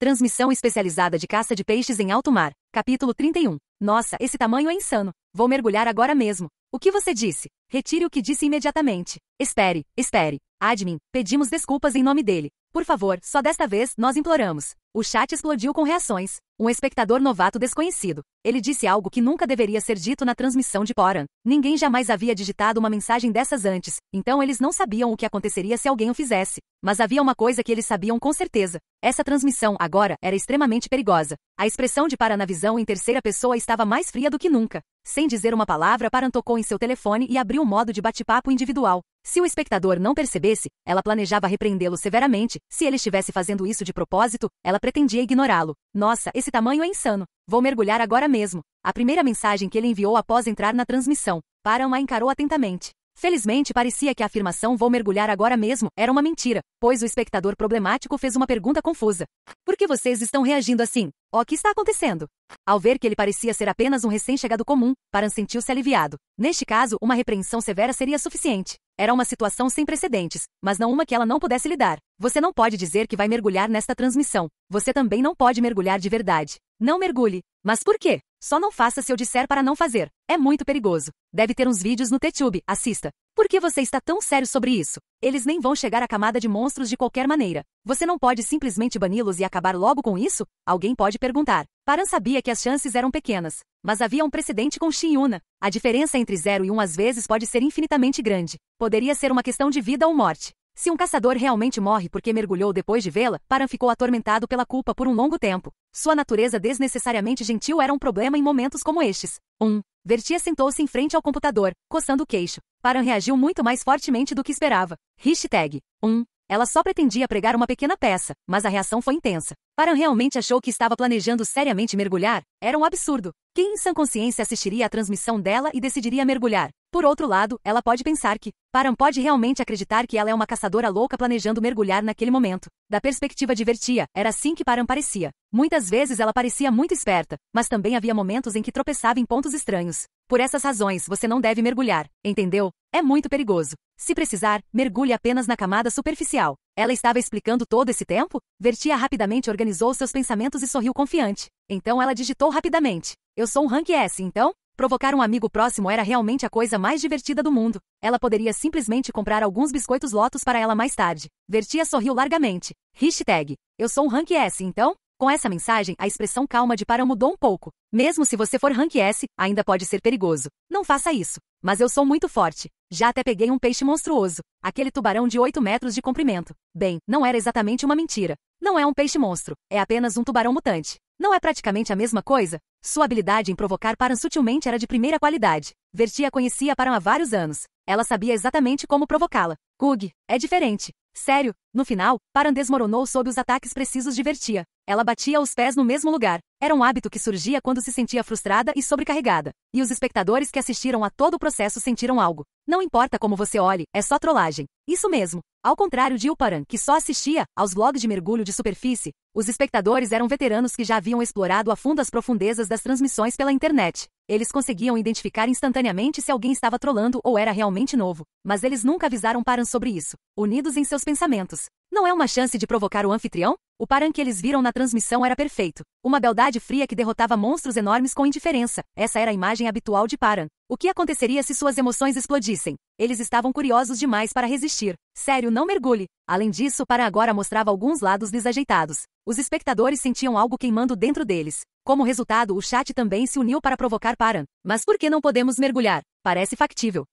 Transmissão especializada de caça de peixes em alto mar. Capítulo 31. Nossa, esse tamanho é insano. Vou mergulhar agora mesmo. O que você disse? Retire o que disse imediatamente. Espere. Admin, pedimos desculpas em nome dele. Por favor, só desta vez, nós imploramos. O chat explodiu com reações. Um espectador novato desconhecido. Ele disse algo que nunca deveria ser dito na transmissão de Poran. Ninguém jamais havia digitado uma mensagem dessas antes, então eles não sabiam o que aconteceria se alguém o fizesse. Mas havia uma coisa que eles sabiam com certeza. Essa transmissão, agora, era extremamente perigosa. A expressão de Paran na visão em terceira pessoa estava mais fria do que nunca. Sem dizer uma palavra, Paran tocou em seu telefone e abriu o modo de bate-papo individual. Se o espectador não percebesse, ela planejava repreendê-lo severamente. Se ele estivesse fazendo isso de propósito, ela pretendia ignorá-lo. Nossa, esse tamanho é insano. Vou mergulhar agora mesmo. A primeira mensagem que ele enviou após entrar na transmissão. Paran a encarou atentamente. Felizmente, parecia que a afirmação "vou mergulhar agora mesmo" era uma mentira, pois o espectador problemático fez uma pergunta confusa. Por que vocês estão reagindo assim? O que está acontecendo? Ao ver que ele parecia ser apenas um recém-chegado comum, Paran sentiu-se aliviado. Neste caso, uma repreensão severa seria suficiente. Era uma situação sem precedentes, mas não uma que ela não pudesse lidar. Você não pode dizer que vai mergulhar nesta transmissão. Você também não pode mergulhar de verdade. Não mergulhe. Mas por quê? Só não faça se eu disser para não fazer. É muito perigoso. Deve ter uns vídeos no TTube, assista. Por que você está tão sério sobre isso? Eles nem vão chegar à camada de monstros de qualquer maneira. Você não pode simplesmente bani-los e acabar logo com isso? Alguém pode perguntar. Paran sabia que as chances eram pequenas. Mas havia um precedente com Shin-Yuna. A diferença entre 0 e 1 às vezes pode ser infinitamente grande. Poderia ser uma questão de vida ou morte. Se um caçador realmente morre porque mergulhou depois de vê-la, Paran ficou atormentado pela culpa por um longo tempo. Sua natureza desnecessariamente gentil era um problema em momentos como estes. Vertia sentou-se em frente ao computador, coçando o queixo. Paran reagiu muito mais fortemente do que esperava. Ela só pretendia pregar uma pequena peça, mas a reação foi intensa. Paran realmente achou que estava planejando seriamente mergulhar? Era um absurdo. Quem em sã consciência assistiria à transmissão dela e decidiria mergulhar? Por outro lado, ela pode pensar que Paran pode realmente acreditar que ela é uma caçadora louca planejando mergulhar naquele momento. Da perspectiva de Vertia, era assim que Paran parecia. Muitas vezes ela parecia muito esperta, mas também havia momentos em que tropeçava em pontos estranhos. Por essas razões, você não deve mergulhar, entendeu? É muito perigoso. Se precisar, mergulhe apenas na camada superficial. Ela estava explicando todo esse tempo? Vertia rapidamente organizou seus pensamentos e sorriu confiante. Então ela digitou rapidamente. Eu sou um Rank S, então? Provocar um amigo próximo era realmente a coisa mais divertida do mundo. Ela poderia simplesmente comprar alguns biscoitos Lotus para ela mais tarde. Vertia sorriu largamente. Eu sou um Rank S, então? Com essa mensagem, a expressão calma de Paran mudou um pouco. Mesmo se você for Rank S, ainda pode ser perigoso. Não faça isso. Mas eu sou muito forte. Já até peguei um peixe monstruoso. Aquele tubarão de 8 metros de comprimento. Bem, não era exatamente uma mentira. Não é um peixe monstro. É apenas um tubarão mutante. Não é praticamente a mesma coisa? Sua habilidade em provocar Paran sutilmente era de primeira qualidade. Vertia conhecia Paran há vários anos. Ela sabia exatamente como provocá-la. É diferente. Sério, no final, Paran desmoronou sob os ataques precisos de Vertia. Ela batia os pés no mesmo lugar. Era um hábito que surgia quando se sentia frustrada e sobrecarregada. E os espectadores que assistiram a todo o processo sentiram algo. Não importa como você olhe, é só trollagem. Isso mesmo. Ao contrário de Paran, que só assistia aos vlogs de mergulho de superfície, os espectadores eram veteranos que já haviam explorado a fundo as profundezas das transmissões pela internet. Eles conseguiam identificar instantaneamente se alguém estava trollando ou era realmente novo. Mas eles nunca avisaram Paran sobre isso, unidos em seus pensamentos. Não é uma chance de provocar o anfitrião? O Paran que eles viram na transmissão era perfeito. Uma beldade fria que derrotava monstros enormes com indiferença. Essa era a imagem habitual de Paran. O que aconteceria se suas emoções explodissem? Eles estavam curiosos demais para resistir. Sério, não mergulhe. Além disso, Paran agora mostrava alguns lados desajeitados. Os espectadores sentiam algo queimando dentro deles. Como resultado, o chat também se uniu para provocar Paran. Mas por que não podemos mergulhar? Parece factível.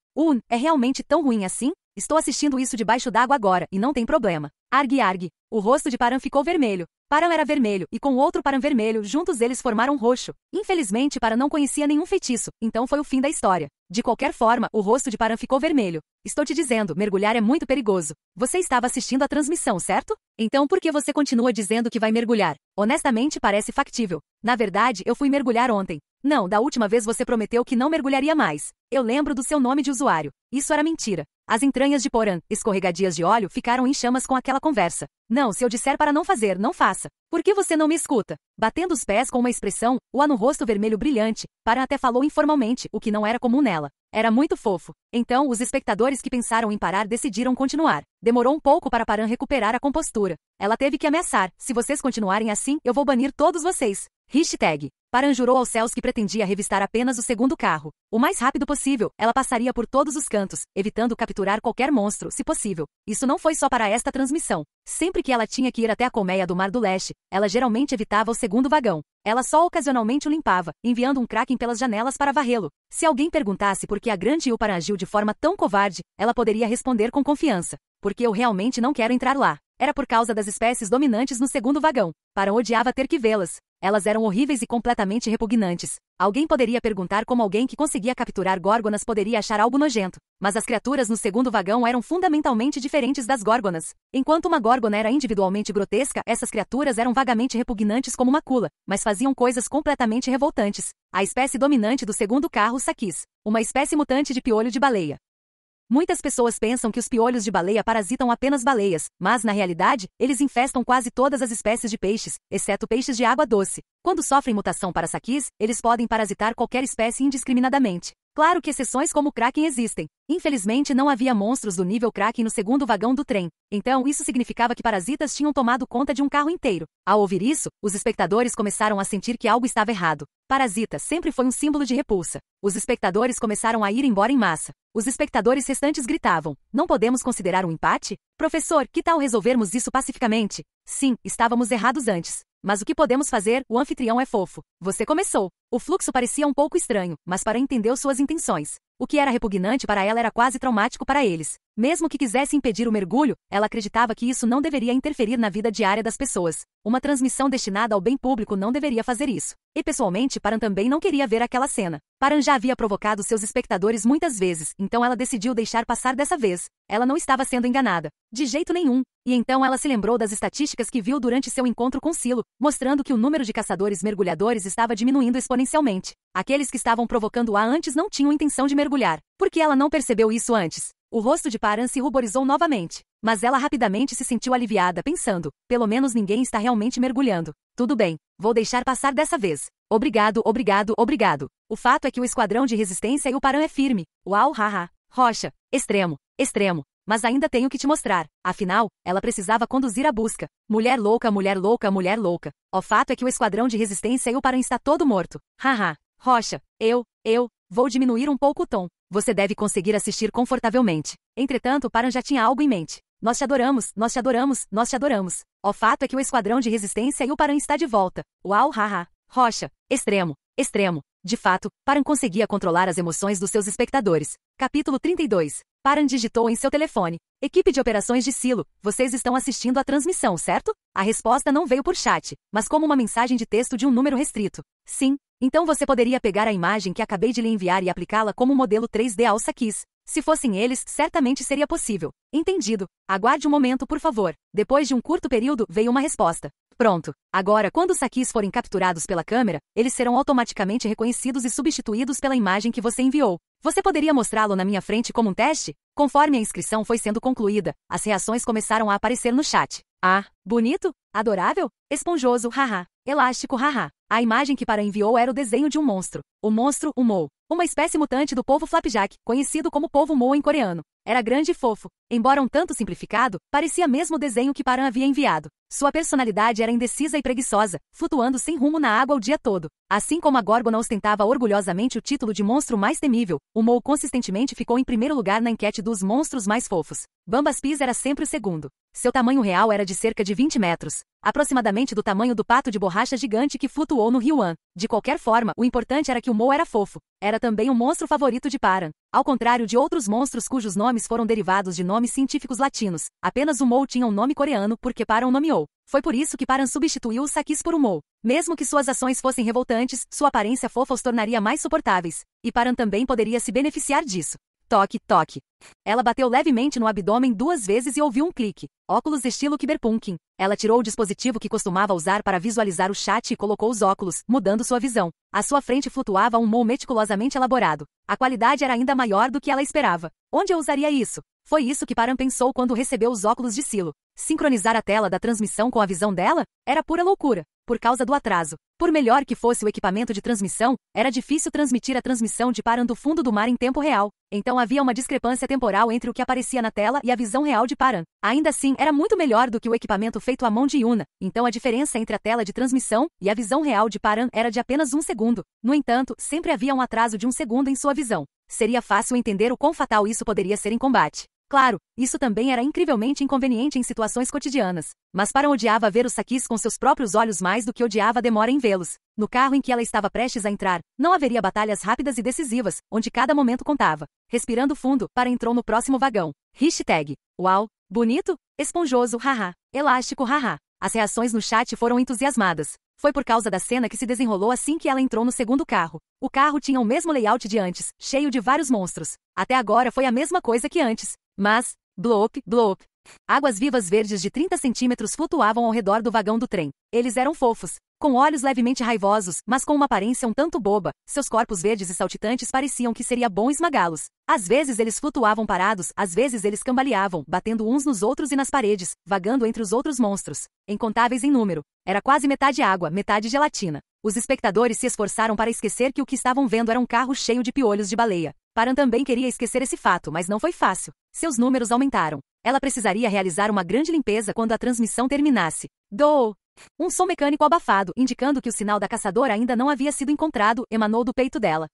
É realmente tão ruim assim? Estou assistindo isso debaixo d'água agora, e não tem problema. Argue. O rosto de Paran ficou vermelho. Paran era vermelho, e com outro Paran vermelho, juntos eles formaram roxo. Infelizmente, Paran não conhecia nenhum feitiço, então foi o fim da história. De qualquer forma, o rosto de Paran ficou vermelho. Estou te dizendo, mergulhar é muito perigoso. Você estava assistindo a transmissão, certo? Então por que você continua dizendo que vai mergulhar? Honestamente, parece factível. Na verdade, eu fui mergulhar ontem. Não, da última vez você prometeu que não mergulharia mais. Eu lembro do seu nome de usuário. Isso era mentira. As entranhas de Paran, escorregadias de óleo, ficaram em chamas com aquela conversa. Não, se eu disser para não fazer, não faça. Por que você não me escuta? Batendo os pés com uma expressão, no rosto vermelho brilhante, Paran até falou informalmente, o que não era comum nela. Era muito fofo. Então, os espectadores que pensaram em parar decidiram continuar. Demorou um pouco para Paran recuperar a compostura. Ela teve que ameaçar: se vocês continuarem assim, eu vou banir todos vocês. Hashtag. Paran jurou aos céus que pretendia revistar apenas o segundo carro. O mais rápido possível, ela passaria por todos os cantos, evitando capturar qualquer monstro, se possível. Isso não foi só para esta transmissão. Sempre que ela tinha que ir até a colmeia do Mar do Leste, ela geralmente evitava o segundo vagão. Ela só ocasionalmente o limpava, enviando um Kraken pelas janelas para varrê-lo. Se alguém perguntasse por que a grande Yu Paran agiu de forma tão covarde, ela poderia responder com confiança: porque eu realmente não quero entrar lá. Era por causa das espécies dominantes no segundo vagão. Paran odiava ter que vê-las. Elas eram horríveis e completamente repugnantes. Alguém poderia perguntar como alguém que conseguia capturar górgonas poderia achar algo nojento. Mas as criaturas no segundo vagão eram fundamentalmente diferentes das górgonas. Enquanto uma górgona era individualmente grotesca, essas criaturas eram vagamente repugnantes como uma cula, mas faziam coisas completamente revoltantes. A espécie dominante do segundo carro, Sakis. Uma espécie mutante de piolho de baleia. Muitas pessoas pensam que os piolhos de baleia parasitam apenas baleias, mas, na realidade, eles infestam quase todas as espécies de peixes, exceto peixes de água doce. Quando sofrem mutação para Sakis, eles podem parasitar qualquer espécie indiscriminadamente. Claro que exceções como o Kraken existem. Infelizmente não havia monstros do nível Kraken no segundo vagão do trem. Então isso significava que parasitas tinham tomado conta de um carro inteiro. Ao ouvir isso, os espectadores começaram a sentir que algo estava errado. Parasita sempre foi um símbolo de repulsa. Os espectadores começaram a ir embora em massa. Os espectadores restantes gritavam: não podemos considerar um empate? Professor, que tal resolvermos isso pacificamente? Sim, estávamos errados antes. Mas o que podemos fazer? O anfitrião é fofo. Você começou. O fluxo parecia um pouco estranho, mas Paran entendeu suas intenções. O que era repugnante para ela era quase traumático para eles. Mesmo que quisesse impedir o mergulho, ela acreditava que isso não deveria interferir na vida diária das pessoas. Uma transmissão destinada ao bem público não deveria fazer isso. E pessoalmente, Paran também não queria ver aquela cena. Paran já havia provocado seus espectadores muitas vezes, então ela decidiu deixar passar dessa vez. Ela não estava sendo enganada. De jeito nenhum. E então ela se lembrou das estatísticas que viu durante seu encontro com Silo, mostrando que o número de caçadores mergulhadores estava diminuindo exponencialmente. Aqueles que estavam provocando-a antes não tinham intenção de mergulhar. Por que ela não percebeu isso antes? O rosto de Paran se ruborizou novamente. Mas ela rapidamente se sentiu aliviada, pensando: pelo menos ninguém está realmente mergulhando. Tudo bem, vou deixar passar dessa vez. Obrigado, obrigado, obrigado. O fato é que o esquadrão de resistência e o Paran é firme. Uau, haha. Rocha. Extremo. Extremo. Mas ainda tenho que te mostrar. Afinal, ela precisava conduzir a busca. Mulher louca, mulher louca, mulher louca. O fato é que o esquadrão de resistência e o Paran está todo morto. Haha. Rocha. Vou diminuir um pouco o tom. Você deve conseguir assistir confortavelmente. Entretanto, Paran já tinha algo em mente. Nós te adoramos, nós te adoramos, nós te adoramos. O fato é que o esquadrão de resistência e o Paran está de volta. Uau, haha. Rocha. Extremo. Extremo. De fato, Paran conseguia controlar as emoções dos seus espectadores. Capítulo 32. Paran digitou em seu telefone: equipe de operações de Silo, vocês estão assistindo à transmissão, certo? A resposta não veio por chat, mas como uma mensagem de texto de um número restrito. Sim. Então você poderia pegar a imagem que acabei de lhe enviar e aplicá-la como modelo 3D ao Sakis. Se fossem eles, certamente seria possível. Entendido. Aguarde um momento, por favor. Depois de um curto período, veio uma resposta. Pronto. Agora, quando os Sakis forem capturados pela câmera, eles serão automaticamente reconhecidos e substituídos pela imagem que você enviou. Você poderia mostrá-lo na minha frente como um teste? Conforme a inscrição foi sendo concluída, as reações começaram a aparecer no chat. Ah, bonito? Adorável? Esponjoso, haha. Elástico, haha. A imagem que Paran enviou era o desenho de um monstro. O monstro, o Mou. Uma espécie mutante do povo Flapjack, conhecido como povo Mou em coreano. Era grande e fofo. Embora um tanto simplificado, parecia mesmo o desenho que Paran havia enviado. Sua personalidade era indecisa e preguiçosa, flutuando sem rumo na água o dia todo. Assim como a Górgona ostentava orgulhosamente o título de monstro mais temível, o Mou consistentemente ficou em primeiro lugar na enquete dos monstros mais fofos. Bambas Pis era sempre o segundo. Seu tamanho real era de cerca de 20 metros, aproximadamente do tamanho do pato de borracha gigante que flutuou no Rio An. De qualquer forma, o importante era que o Mou era fofo. Era também o monstro favorito de Paran. Ao contrário de outros monstros cujos nomes foram derivados de nomes científicos latinos, apenas o Mou tinha um nome coreano porque Paran o nomeou. Foi por isso que Paran substituiu os Sakis por um Mou. Mesmo que suas ações fossem revoltantes, sua aparência fofa os tornaria mais suportáveis. E Paran também poderia se beneficiar disso. Toque, toque. Ela bateu levemente no abdômen 2 vezes e ouviu um clique. Óculos estilo Cyberpunking. Ela tirou o dispositivo que costumava usar para visualizar o chat e colocou os óculos, mudando sua visão. À sua frente flutuava um Mou meticulosamente elaborado. A qualidade era ainda maior do que ela esperava. Onde eu usaria isso? Foi isso que Param pensou quando recebeu os óculos de Silo. Sincronizar a tela da transmissão com a visão dela? Era pura loucura, por causa do atraso. Por melhor que fosse o equipamento de transmissão, era difícil transmitir a transmissão de Param do fundo do mar em tempo real. Então havia uma discrepância temporal entre o que aparecia na tela e a visão real de Param. Ainda assim, era muito melhor do que o equipamento feito à mão de Yuna. Então a diferença entre a tela de transmissão e a visão real de Param era de apenas 1 segundo. No entanto, sempre havia um atraso de 1 segundo em sua visão. Seria fácil entender o quão fatal isso poderia ser em combate. Claro, isso também era incrivelmente inconveniente em situações cotidianas. Mas Param odiava ver os Sakis com seus próprios olhos mais do que odiava a demora em vê-los. No carro em que ela estava prestes a entrar, não haveria batalhas rápidas e decisivas, onde cada momento contava. Respirando fundo, Param entrou no próximo vagão. Hashtag. Uau! Bonito? Esponjoso, haha. Elástico, haha. As reações no chat foram entusiasmadas. Foi por causa da cena que se desenrolou assim que ela entrou no segundo carro. O carro tinha o mesmo layout de antes, cheio de vários monstros. Até agora foi a mesma coisa que antes. Mas, blop, blop. Águas vivas verdes de 30 centímetros flutuavam ao redor do vagão do trem. Eles eram fofos, com olhos levemente raivosos, mas com uma aparência um tanto boba. Seus corpos verdes e saltitantes pareciam que seria bom esmagá-los. Às vezes eles flutuavam parados, às vezes eles cambaleavam, batendo uns nos outros e nas paredes, vagando entre os outros monstros. Incontáveis em número. Era quase metade água, metade gelatina. Os espectadores se esforçaram para esquecer que o que estavam vendo era um carro cheio de piolhos de baleia. Param também queria esquecer esse fato, mas não foi fácil. Seus números aumentaram. Ela precisaria realizar uma grande limpeza quando a transmissão terminasse. Um som mecânico abafado, indicando que o sinal da caçadora ainda não havia sido encontrado, emanou do peito dela.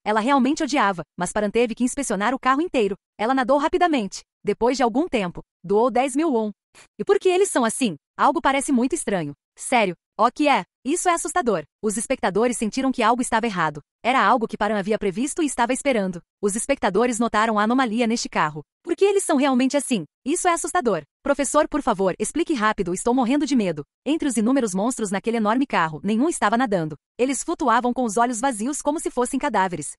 Ela realmente odiava, mas Param teve que inspecionar o carro inteiro. Ela nadou rapidamente. Depois de algum tempo, doou 10.000 won. E por que eles são assim? Algo parece muito estranho. Sério. O que é? Isso é assustador. Os espectadores sentiram que algo estava errado. Era algo que Param havia previsto e estava esperando. Os espectadores notaram a anomalia neste carro. Por que eles são realmente assim? Isso é assustador. Professor, por favor, explique rápido, estou morrendo de medo. Entre os inúmeros monstros naquele enorme carro, nenhum estava nadando. Eles flutuavam com os olhos vazios como se fossem cadáveres.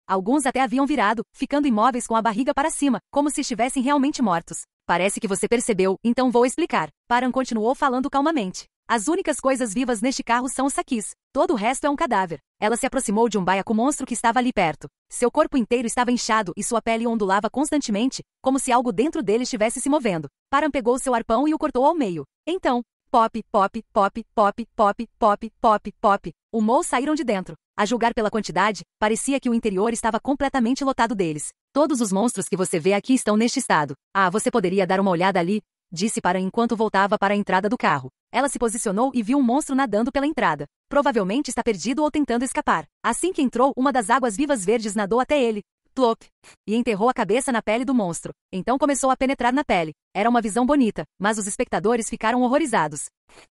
Alguns até haviam virado, ficando imóveis com a barriga para cima, como se estivessem realmente mortos. Parece que você percebeu, então vou explicar. Param continuou falando calmamente. As únicas coisas vivas neste carro são os Sakis. Todo o resto é um cadáver. Ela se aproximou de um baiacu monstro que estava ali perto. Seu corpo inteiro estava inchado e sua pele ondulava constantemente, como se algo dentro dele estivesse se movendo. Param pegou seu arpão e o cortou ao meio. Então, pop, pop, pop, pop, pop, pop, pop, pop. Os Mous saíram de dentro. A julgar pela quantidade, parecia que o interior estava completamente lotado deles. Todos os monstros que você vê aqui estão neste estado. Ah, você poderia dar uma olhada ali? Disse Param enquanto voltava para a entrada do carro. Ela se posicionou e viu um monstro nadando pela entrada. Provavelmente está perdido ou tentando escapar. Assim que entrou, uma das águas vivas verdes nadou até ele. Plop! E enterrou a cabeça na pele do monstro. Então começou a penetrar na pele. Era uma visão bonita, mas os espectadores ficaram horrorizados.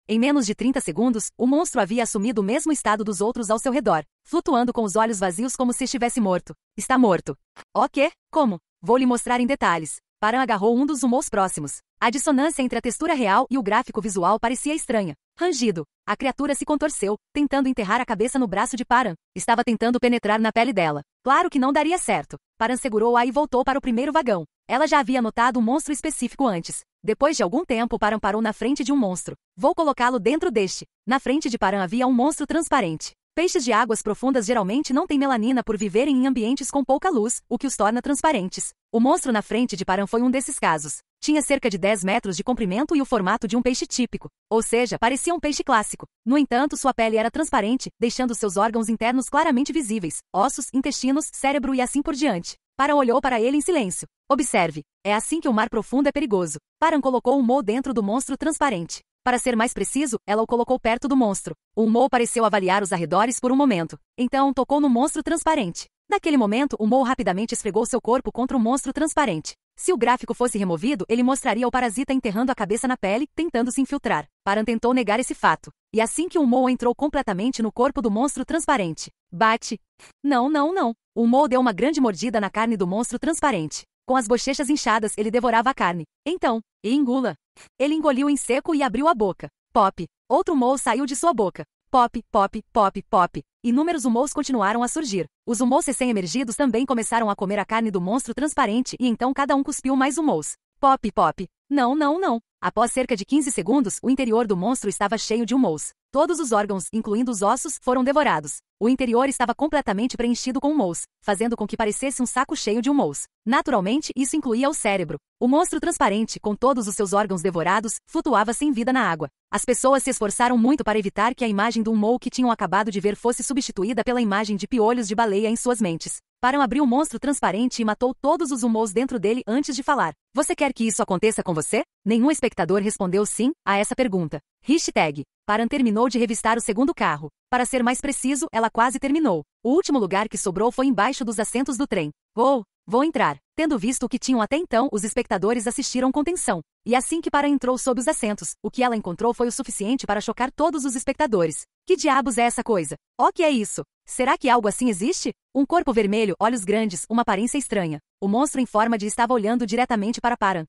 Em menos de 30 segundos, o monstro havia assumido o mesmo estado dos outros ao seu redor, flutuando com os olhos vazios como se estivesse morto. Está morto. O quê? Como? Vou lhe mostrar em detalhes. Param agarrou um dos Mous próximos. A dissonância entre a textura real e o gráfico visual parecia estranha. Rangido. A criatura se contorceu, tentando enterrar a cabeça no braço de Param. Estava tentando penetrar na pele dela. Claro que não daria certo. Param segurou-a e voltou para o primeiro vagão. Ela já havia notado um monstro específico antes. Depois de algum tempo, Param parou na frente de um monstro. Vou colocá-lo dentro deste. Na frente de Param havia um monstro transparente. Peixes de águas profundas geralmente não têm melanina por viverem em ambientes com pouca luz, o que os torna transparentes. O monstro na frente de Param foi um desses casos. Tinha cerca de 10 metros de comprimento e o formato de um peixe típico, ou seja, parecia um peixe clássico. No entanto, sua pele era transparente, deixando seus órgãos internos claramente visíveis, ossos, intestinos, cérebro e assim por diante. Param olhou para ele em silêncio. Observe. É assim que o mar profundo é perigoso. Param colocou um Mou dentro do monstro transparente. Para ser mais preciso, ela o colocou perto do monstro. O Mou pareceu avaliar os arredores por um momento. Então, tocou no monstro transparente. Naquele momento, o Mou rapidamente esfregou seu corpo contra o monstro transparente. Se o gráfico fosse removido, ele mostraria o parasita enterrando a cabeça na pele, tentando se infiltrar. Param tentou negar esse fato. E assim que o Mou entrou completamente no corpo do monstro transparente. Bate. Não, não, não. O Mou deu uma grande mordida na carne do monstro transparente. Com as bochechas inchadas, ele devorava a carne. Então, engula. Ele engoliu em seco e abriu a boca. Pop. Outro Mou saiu de sua boca. Pop, pop, pop, pop. Inúmeros Mous continuaram a surgir. Os Mous recém-emergidos também começaram a comer a carne do monstro transparente e então cada um cuspiu mais Mous. Pop, pop. Não, não, não. Após cerca de 15 segundos, o interior do monstro estava cheio de Mous. Todos os órgãos, incluindo os ossos, foram devorados. O interior estava completamente preenchido com um mousse, fazendo com que parecesse um saco cheio de um mousse. Naturalmente, isso incluía o cérebro. O monstro transparente, com todos os seus órgãos devorados, flutuava sem vida na água. As pessoas se esforçaram muito para evitar que a imagem do Mou que tinham acabado de ver fosse substituída pela imagem de piolhos de baleia em suas mentes. Param abriu o monstro transparente e matou todos os humous dentro dele antes de falar. Você quer que isso aconteça com você? Nenhum espectador respondeu sim a essa pergunta. Hashtag. Paran terminou de revistar o segundo carro. Para ser mais preciso, ela quase terminou. O último lugar que sobrou foi embaixo dos assentos do trem. Vou entrar. Tendo visto o que tinham até então, os espectadores assistiram com tensão. E assim que Paran entrou sob os assentos, o que ela encontrou foi o suficiente para chocar todos os espectadores. Que diabos é essa coisa? O que é isso? Será que algo assim existe? Um corpo vermelho, olhos grandes, uma aparência estranha. O monstro em forma de estava olhando diretamente para Paran.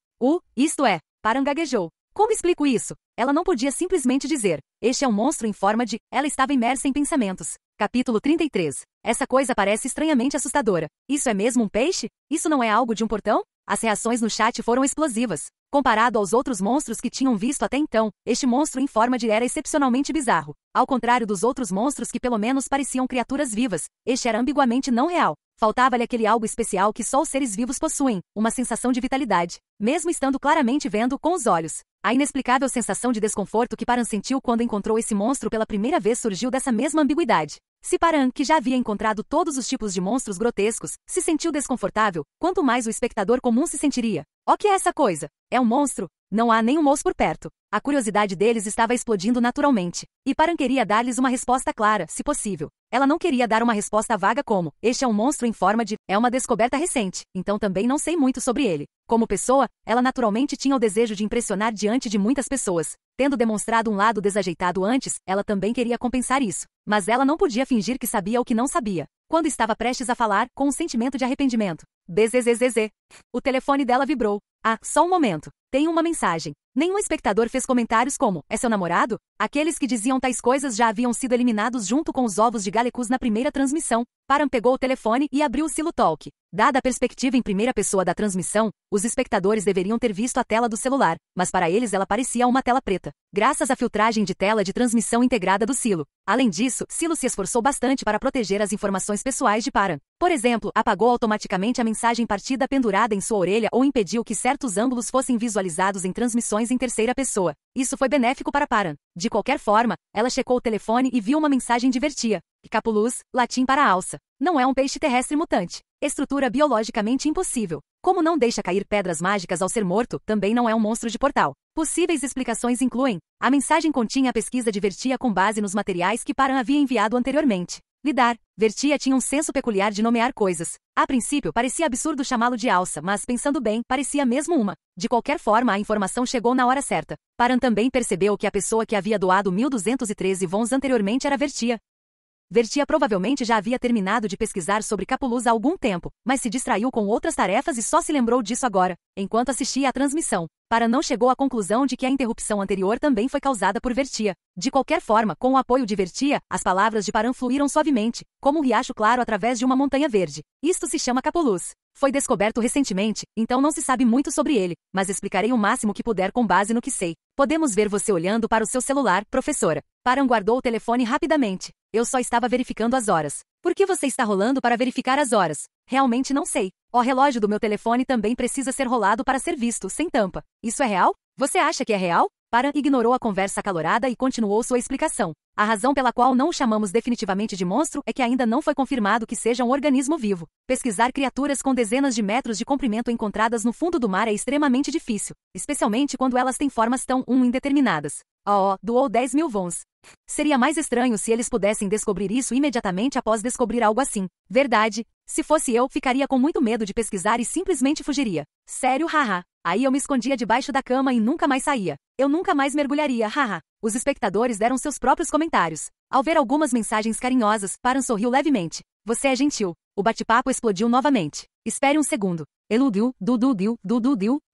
Isto é, Paran gaguejou. Como explico isso? Ela não podia simplesmente dizer. Este é um monstro em forma de... Ela estava imersa em pensamentos. Capítulo 33. Essa coisa parece estranhamente assustadora. Isso é mesmo um peixe? Isso não é algo de um portão? As reações no chat foram explosivas. Comparado aos outros monstros que tinham visto até então, este monstro em forma de era excepcionalmente bizarro. Ao contrário dos outros monstros que pelo menos pareciam criaturas vivas, este era ambiguamente não real. Faltava-lhe aquele algo especial que só os seres vivos possuem, uma sensação de vitalidade, mesmo estando claramente vendo com os olhos. A inexplicável sensação de desconforto que Paran sentiu quando encontrou esse monstro pela primeira vez surgiu dessa mesma ambiguidade. Se Paran, que já havia encontrado todos os tipos de monstros grotescos, se sentiu desconfortável, quanto mais o espectador comum se sentiria. O que é essa coisa? É um monstro? Não há nenhum monstro por perto. A curiosidade deles estava explodindo naturalmente. E Paran queria dar-lhes uma resposta clara, se possível. Ela não queria dar uma resposta vaga como, este é um monstro em forma de... É uma descoberta recente, então também não sei muito sobre ele. Como pessoa, ela naturalmente tinha o desejo de impressionar diante de muitas pessoas. Tendo demonstrado um lado desajeitado antes, ela também queria compensar isso. Mas ela não podia fingir que sabia o que não sabia. Quando estava prestes a falar, com um sentimento de arrependimento. Bzzz. O telefone dela vibrou. Só um momento. Tenho uma mensagem. Nenhum espectador fez comentários como, é seu namorado? Aqueles que diziam tais coisas já haviam sido eliminados junto com os ovos de Galecus na primeira transmissão. Paran pegou o telefone e abriu o Silo Talk. Dada a perspectiva em primeira pessoa da transmissão, os espectadores deveriam ter visto a tela do celular, mas para eles ela parecia uma tela preta, graças à filtragem de tela de transmissão integrada do Silo. Além disso, Silo se esforçou bastante para proteger as informações pessoais de Paran. Por exemplo, apagou automaticamente a mensagem partida pendurada em sua orelha ou impediu que certos ângulos fossem visualizados em transmissões em terceira pessoa. Isso foi benéfico para Paran. De qualquer forma, ela checou o telefone e viu uma mensagem divertida. Capulus, latim para alça. Não é um peixe terrestre mutante. Estrutura biologicamente impossível. Como não deixa cair pedras mágicas ao ser morto, também não é um monstro de portal. Possíveis explicações incluem: a mensagem continha a pesquisa de Vertia com base nos materiais que Paran havia enviado anteriormente. Lidar. Vertia tinha um senso peculiar de nomear coisas. A princípio, parecia absurdo chamá-lo de alça, mas pensando bem, parecia mesmo uma. De qualquer forma, a informação chegou na hora certa. Paran também percebeu que a pessoa que havia doado 1213 vons anteriormente era Vertia. Vertia provavelmente já havia terminado de pesquisar sobre Capulus há algum tempo, mas se distraiu com outras tarefas e só se lembrou disso agora, enquanto assistia à transmissão. Paran não chegou à conclusão de que a interrupção anterior também foi causada por Vertia. De qualquer forma, com o apoio de Vertia, as palavras de Paran fluíram suavemente, como um riacho claro através de uma montanha verde. Isto se chama Capulus. Foi descoberto recentemente, então não se sabe muito sobre ele, mas explicarei o máximo que puder com base no que sei. Podemos ver você olhando para o seu celular, professora. Paran guardou o telefone rapidamente. Eu só estava verificando as horas. Por que você está rolando para verificar as horas? Realmente não sei. O relógio do meu telefone também precisa ser rolado para ser visto, sem tampa. Isso é real? Você acha que é real? Paran ignorou a conversa acalorada e continuou sua explicação. A razão pela qual não o chamamos definitivamente de monstro é que ainda não foi confirmado que seja um organismo vivo. Pesquisar criaturas com dezenas de metros de comprimento encontradas no fundo do mar é extremamente difícil, especialmente quando elas têm formas tão indeterminadas. Doou 10.000 vons. Seria mais estranho se eles pudessem descobrir isso imediatamente após descobrir algo assim. Verdade. Se fosse eu, ficaria com muito medo de pesquisar e simplesmente fugiria. Sério, haha. Aí eu me escondia debaixo da cama e nunca mais saía. Eu nunca mais mergulharia, haha. Os espectadores deram seus próprios comentários. Ao ver algumas mensagens carinhosas, Paran sorriu levemente. Você é gentil. O bate-papo explodiu novamente. Espere um segundo. Eludiu.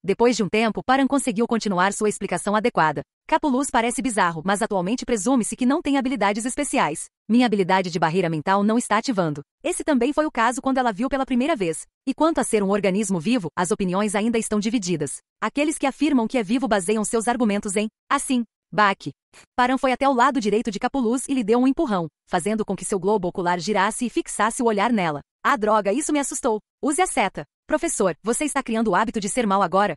Depois de um tempo, Paran conseguiu continuar sua explicação adequada. Capulus parece bizarro, mas atualmente presume-se que não tem habilidades especiais. Minha habilidade de barreira mental não está ativando. Esse também foi o caso quando ela viu pela primeira vez. E quanto a ser um organismo vivo, as opiniões ainda estão divididas. Aqueles que afirmam que é vivo baseiam seus argumentos em assim. Baque. Paran foi até o lado direito de Capulus e lhe deu um empurrão, fazendo com que seu globo ocular girasse e fixasse o olhar nela. Ah, droga, isso me assustou. Use a seta. Professor, você está criando o hábito de ser mal agora?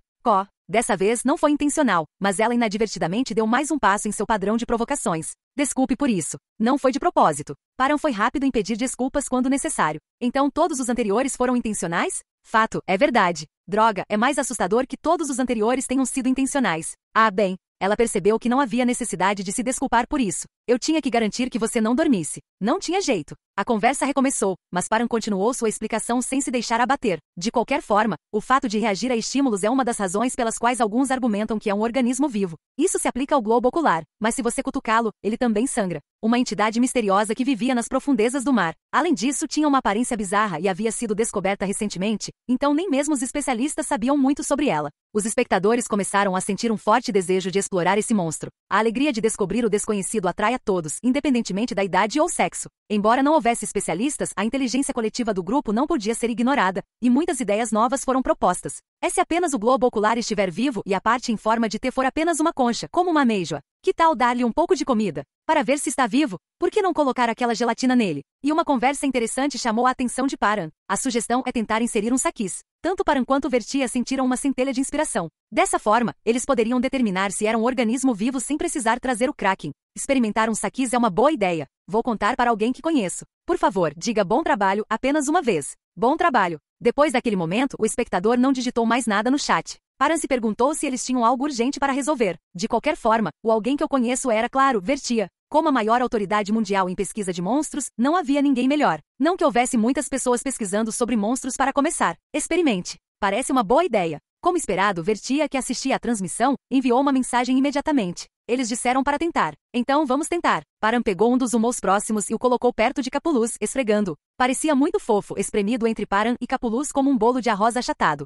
Dessa vez não foi intencional, mas ela inadvertidamente deu mais um passo em seu padrão de provocações. Desculpe por isso. Não foi de propósito. Paran foi rápido em pedir desculpas quando necessário. Então todos os anteriores foram intencionais? Fato, é verdade. Droga, é mais assustador que todos os anteriores tenham sido intencionais. Ah, bem. Ela percebeu que não havia necessidade de se desculpar por isso. Eu tinha que garantir que você não dormisse. Não tinha jeito. A conversa recomeçou, mas Paran continuou sua explicação sem se deixar abater. De qualquer forma, o fato de reagir a estímulos é uma das razões pelas quais alguns argumentam que é um organismo vivo. Isso se aplica ao globo ocular, mas se você cutucá-lo, ele também sangra. Uma entidade misteriosa que vivia nas profundezas do mar. Além disso, tinha uma aparência bizarra e havia sido descoberta recentemente, então nem mesmo os especialistas sabiam muito sobre ela. Os espectadores começaram a sentir um forte desejo de explorar esse monstro. A alegria de descobrir o desconhecido atrai a todos, independentemente da idade ou sexo. Embora não houvesse especialistas, a inteligência coletiva do grupo não podia ser ignorada, e muitas ideias novas foram propostas. Se apenas o globo ocular estiver vivo e a parte em forma de T for apenas uma concha, como uma amêijoa, que tal dar-lhe um pouco de comida? Para ver se está vivo, por que não colocar aquela gelatina nele? E uma conversa interessante chamou a atenção de Paran. A sugestão é tentar inserir um saquis. Tanto Paran quanto Vertia sentiram uma centelha de inspiração. Dessa forma, eles poderiam determinar se era um organismo vivo sem precisar trazer o Kraken. Experimentar um saquis é uma boa ideia. Vou contar para alguém que conheço. Por favor, diga bom trabalho apenas uma vez. Bom trabalho. Depois daquele momento, o espectador não digitou mais nada no chat. Paran se perguntou se eles tinham algo urgente para resolver. De qualquer forma, o alguém que eu conheço era, claro, Vertia. Como a maior autoridade mundial em pesquisa de monstros, não havia ninguém melhor. Não que houvesse muitas pessoas pesquisando sobre monstros para começar. Experimente. Parece uma boa ideia. Como esperado, Vertia, que assistia à transmissão, enviou uma mensagem imediatamente. Eles disseram para tentar. Então vamos tentar. Paran pegou um dos humos próximos e o colocou perto de Capulus, esfregando. Parecia muito fofo, espremido entre Paran e Capulus como um bolo de arroz achatado.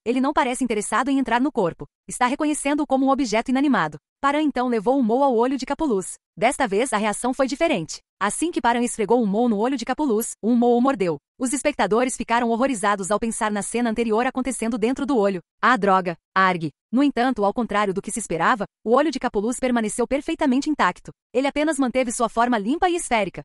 Ele não parece interessado em entrar no corpo. Está reconhecendo-o como um objeto inanimado. Paran então levou o mo ao olho de Capulus. Desta vez a reação foi diferente. Assim que Paran esfregou o mo no olho de Capulus, o mo o mordeu. Os espectadores ficaram horrorizados ao pensar na cena anterior acontecendo dentro do olho. Ah, droga! Arg! No entanto, ao contrário do que se esperava, o olho de Capulus permaneceu perfeitamente intacto. Ele apenas manteve sua forma limpa e esférica.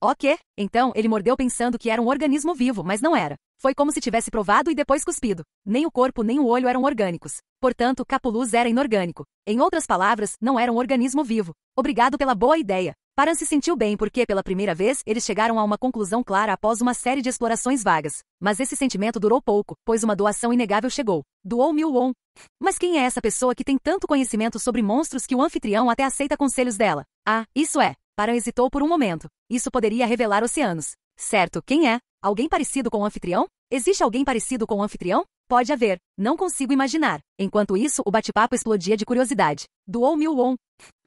Ok, então ele mordeu pensando que era um organismo vivo, mas não era. Foi como se tivesse provado e depois cuspido. Nem o corpo nem o olho eram orgânicos. Portanto, Capulus era inorgânico. Em outras palavras, não era um organismo vivo. Obrigado pela boa ideia. Paran se sentiu bem porque, pela primeira vez, eles chegaram a uma conclusão clara após uma série de explorações vagas. Mas esse sentimento durou pouco, pois uma doação inegável chegou. Doou 1000 won. Mas quem é essa pessoa que tem tanto conhecimento sobre monstros que o anfitrião até aceita conselhos dela? Ah, isso é. Paran hesitou por um momento. Isso poderia revelar oceanos. Certo, quem é? Alguém parecido com o anfitrião? Existe alguém parecido com o anfitrião? Pode haver. Não consigo imaginar. Enquanto isso, o bate-papo explodia de curiosidade. Doou 1000 won.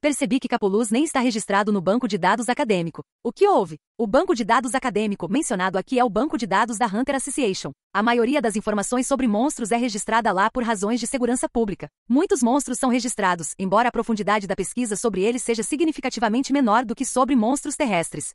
Percebi que Capulus nem está registrado no banco de dados acadêmico. O que houve? O banco de dados acadêmico mencionado aqui é o banco de dados da Hunter Association. A maioria das informações sobre monstros é registrada lá por razões de segurança pública. Muitos monstros são registrados, embora a profundidade da pesquisa sobre eles seja significativamente menor do que sobre monstros terrestres.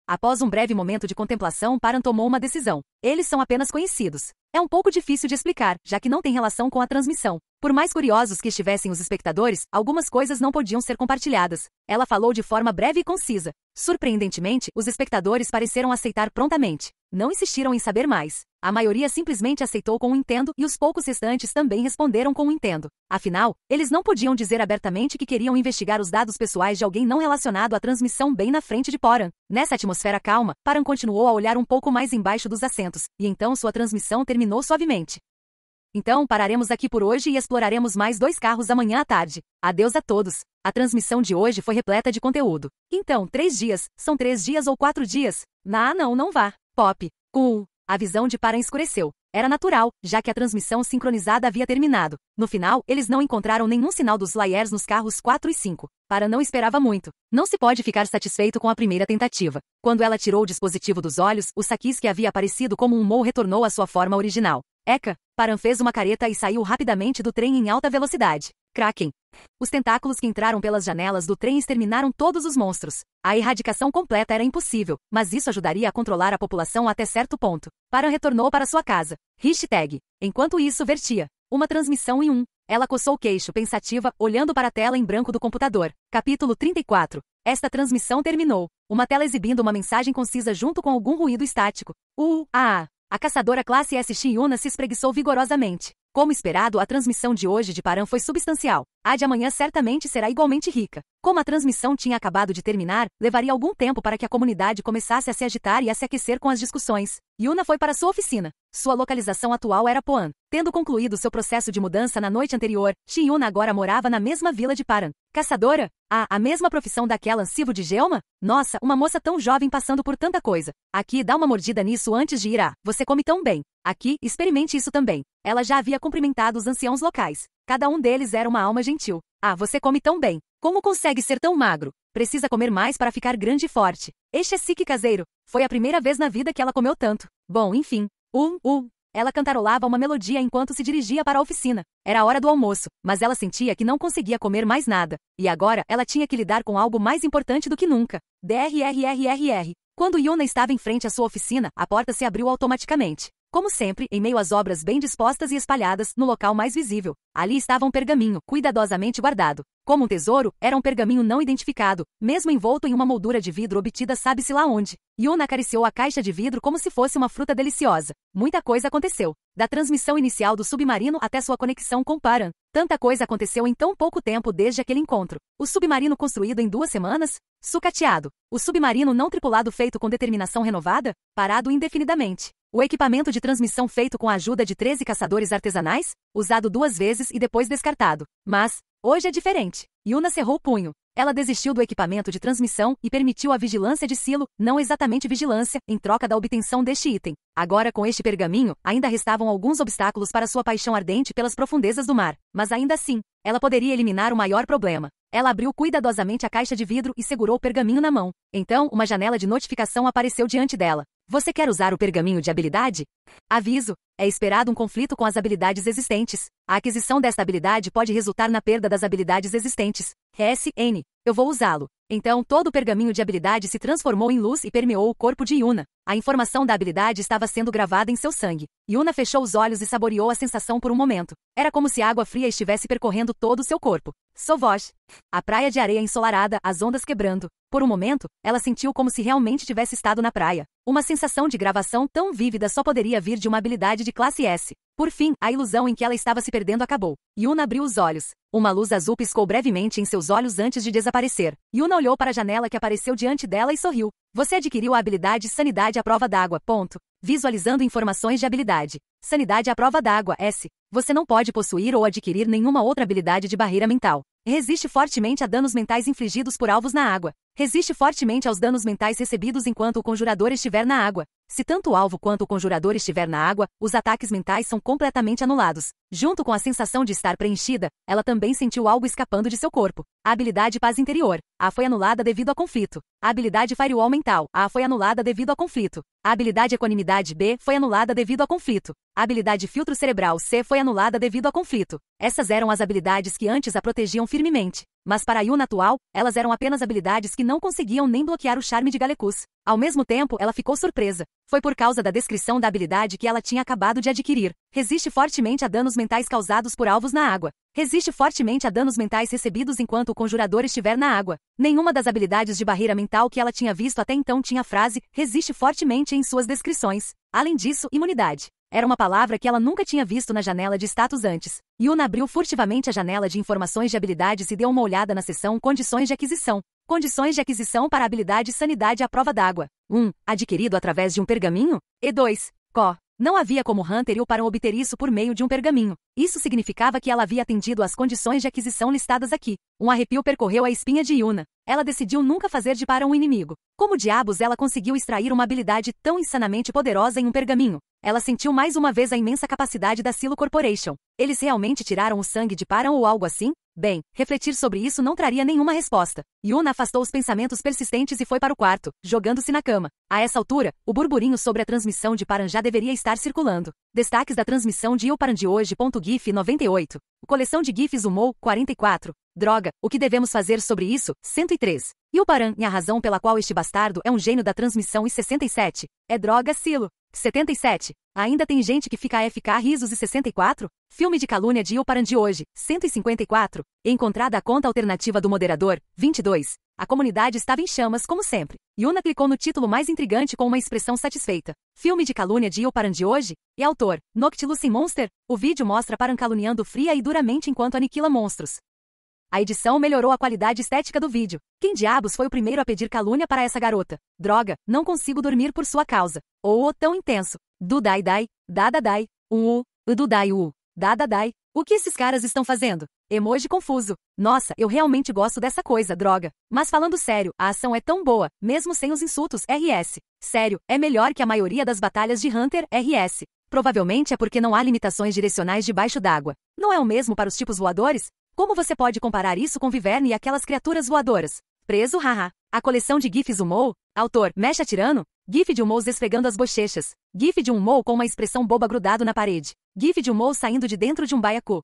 Após um breve momento de contemplação, Paran tomou uma decisão. Eles são apenas conhecidos. É um pouco difícil de explicar, já que não tem relação com a transmissão. Por mais curiosos que estivessem os espectadores, algumas coisas não podiam ser compartilhadas. Ela falou de forma breve e concisa. Surpreendentemente, os espectadores pareceram aceitar prontamente. Não insistiram em saber mais. A maioria simplesmente aceitou com um entendo e os poucos restantes também responderam com um entendo. Afinal, eles não podiam dizer abertamente que queriam investigar os dados pessoais de alguém não relacionado à transmissão bem na frente de Paran. Nessa atmosfera calma, Paran continuou a olhar um pouco mais embaixo dos assentos, e então sua transmissão terminou suavemente. Então pararemos aqui por hoje e exploraremos mais 2 carros amanhã à tarde. Adeus a todos. A transmissão de hoje foi repleta de conteúdo. Então, 3 dias. São 3 dias ou 4 dias? Não vá. Pop. A visão de Paran escureceu. Era natural, já que a transmissão sincronizada havia terminado. No final, eles não encontraram nenhum sinal dos flyers nos carros 4 e 5. Paran não esperava muito. Não se pode ficar satisfeito com a primeira tentativa. Quando ela tirou o dispositivo dos olhos, o saquis que havia aparecido como um mo retornou à sua forma original. Eka! Paran fez uma careta e saiu rapidamente do trem em alta velocidade. Kraken! Os tentáculos que entraram pelas janelas do trem exterminaram todos os monstros. A erradicação completa era impossível, mas isso ajudaria a controlar a população até certo ponto. Paran retornou para sua casa. Enquanto isso, Vertia. Uma transmissão em Ela coçou o queixo, pensativa, olhando para a tela em branco do computador. Capítulo 34. Esta transmissão terminou. Uma tela exibindo uma mensagem concisa junto com algum ruído estático. A caçadora classe S Yuna se espreguiçou vigorosamente. Como esperado, a transmissão de hoje de Paran foi substancial. A de amanhã certamente será igualmente rica. Como a transmissão tinha acabado de terminar, levaria algum tempo para que a comunidade começasse a se agitar e a se aquecer com as discussões. Yuna foi para sua oficina. Sua localização atual era Poan. Tendo concluído seu processo de mudança na noite anterior, Yuna agora morava na mesma vila de Paran. Caçadora? A mesma profissão daquela Ansivo de Gelma? Nossa, uma moça tão jovem passando por tanta coisa. Aqui, dá uma mordida nisso antes de ir você come tão bem. Aqui, experimente isso também. Ela já havia cumprimentado os anciãos locais. Cada um deles era uma alma gentil. Você come tão bem. Como consegue ser tão magro? Precisa comer mais para ficar grande e forte. Este é Siki caseiro. Foi a primeira vez na vida que ela comeu tanto. Bom, enfim. Ela cantarolava uma melodia enquanto se dirigia para a oficina. Era a hora do almoço, mas ela sentia que não conseguia comer mais nada. E agora, ela tinha que lidar com algo mais importante do que nunca. Drrrrr. Quando Yuna estava em frente à sua oficina, a porta se abriu automaticamente. Como sempre, em meio às obras bem dispostas e espalhadas, no local mais visível, ali estava um pergaminho, cuidadosamente guardado. Como um tesouro, era um pergaminho não identificado, mesmo envolto em uma moldura de vidro obtida sabe-se lá onde. Yuna acariciou a caixa de vidro como se fosse uma fruta deliciosa. Muita coisa aconteceu. Da transmissão inicial do submarino até sua conexão com Paran. Tanta coisa aconteceu em tão pouco tempo desde aquele encontro. O submarino construído em 2 semanas? Sucateado. O submarino não tripulado feito com determinação renovada? Parado indefinidamente. O equipamento de transmissão feito com a ajuda de 13 caçadores artesanais? Usado 2 vezes e depois descartado. Mas, hoje é diferente. Yuna cerrou o punho. Ela desistiu do equipamento de transmissão e permitiu a vigilância de Silo, não exatamente vigilância, em troca da obtenção deste item. Agora, com este pergaminho, ainda restavam alguns obstáculos para sua paixão ardente pelas profundezas do mar. Mas ainda assim, ela poderia eliminar o maior problema. Ela abriu cuidadosamente a caixa de vidro e segurou o pergaminho na mão. Então, uma janela de notificação apareceu diante dela. Você quer usar o pergaminho de habilidade? Aviso. É esperado um conflito com as habilidades existentes. A aquisição desta habilidade pode resultar na perda das habilidades existentes. SN. Eu vou usá-lo. Então todo o pergaminho de habilidade se transformou em luz e permeou o corpo de Yuna. A informação da habilidade estava sendo gravada em seu sangue. Yuna fechou os olhos e saboreou a sensação por um momento. Era como se água fria estivesse percorrendo todo o seu corpo. Sovosh. A praia de areia ensolarada, as ondas quebrando. Por um momento, ela sentiu como se realmente tivesse estado na praia. Uma sensação de gravação tão vívida só poderia vir de uma habilidade de classe S. Por fim, a ilusão em que ela estava se perdendo acabou. Yuna abriu os olhos. Uma luz azul piscou brevemente em seus olhos antes de desaparecer. Yuna olhou para a janela que apareceu diante dela e sorriu. Você adquiriu a habilidade Sanidade à prova d'água. Visualizando informações de habilidade. Sanidade à prova d'água, S. Você não pode possuir ou adquirir nenhuma outra habilidade de barreira mental. Resiste fortemente a danos mentais infligidos por alvos na água. Resiste fortemente aos danos mentais recebidos enquanto o conjurador estiver na água. Se tanto o alvo quanto o conjurador estiver na água, os ataques mentais são completamente anulados. Junto com a sensação de estar preenchida, ela também sentiu algo escapando de seu corpo. A habilidade Paz Interior. A foi anulada devido a conflito. A habilidade Firewall Mental. A foi anulada devido a conflito. A habilidade Equanimidade B foi anulada devido a conflito. A habilidade Filtro Cerebral C foi anulada devido a conflito. Essas eram as habilidades que antes a protegiam firmemente. Mas para a Yuna atual, elas eram apenas habilidades que não conseguiam nem bloquear o charme de Galecus. Ao mesmo tempo, ela ficou surpresa. Foi por causa da descrição da habilidade que ela tinha acabado de adquirir. Resiste fortemente a danos mentais causados por alvos na água. Resiste fortemente a danos mentais recebidos enquanto o conjurador estiver na água. Nenhuma das habilidades de barreira mental que ela tinha visto até então tinha a frase resiste fortemente em suas descrições. Além disso, imunidade. Era uma palavra que ela nunca tinha visto na janela de status antes. Yuna abriu furtivamente a janela de informações de habilidades e deu uma olhada na seção Condições de aquisição. Condições de aquisição para a habilidade Sanidade à prova d'água. 1. Adquirido através de um pergaminho. E 2. Não havia como Hunter e o Paran obter isso por meio de um pergaminho. Isso significava que ela havia atendido às condições de aquisição listadas aqui. Um arrepio percorreu a espinha de Yuna. Ela decidiu nunca fazer de Paran um inimigo. Como diabos ela conseguiu extrair uma habilidade tão insanamente poderosa em um pergaminho? Ela sentiu mais uma vez a imensa capacidade da Silo Corporation. Eles realmente tiraram o sangue de Paran ou algo assim? Bem, refletir sobre isso não traria nenhuma resposta. Yuna afastou os pensamentos persistentes e foi para o quarto, jogando-se na cama. A essa altura, o burburinho sobre a transmissão de Paran já deveria estar circulando. Destaques da transmissão de Ilparan de hoje. GIF 98. Coleção de GIFs Humou, 44. Droga, o que devemos fazer sobre isso? 103. E o Paran, e a razão pela qual este bastardo é um gênio da transmissão e 67. É droga, Silo. 77. Ainda tem gente que fica AFK risos e 64? Filme de calúnia de Ilparan de hoje, 154. Encontrada a conta alternativa do moderador, 22. A comunidade estava em chamas como sempre. Yuna clicou no título mais intrigante com uma expressão satisfeita. Filme de calúnia de Ilparan de hoje? E autor, Noctilucen Monster? O vídeo mostra Paran caluniando fria e duramente enquanto aniquila monstros. A edição melhorou a qualidade estética do vídeo. Quem diabos foi o primeiro a pedir calúnia para essa garota? Droga, não consigo dormir por sua causa. Ou tão intenso. Dudai dai, dadadai, dudai dadadai. O que esses caras estão fazendo? Emoji confuso. Nossa, eu realmente gosto dessa coisa, droga. Mas falando sério, a ação é tão boa, mesmo sem os insultos, RS. Sério, é melhor que a maioria das batalhas de Hunter, RS. Provavelmente é porque não há limitações direcionais debaixo d'água. Não é o mesmo para os tipos voadores? Como você pode comparar isso com Viverne e aquelas criaturas voadoras? Preso, haha. A coleção de GIFs Humou? Autor, Mecha Tirano? GIF de Humous esfregando as bochechas. GIF de Humou com uma expressão boba grudado na parede. GIF de Humou saindo de dentro de um baiacu.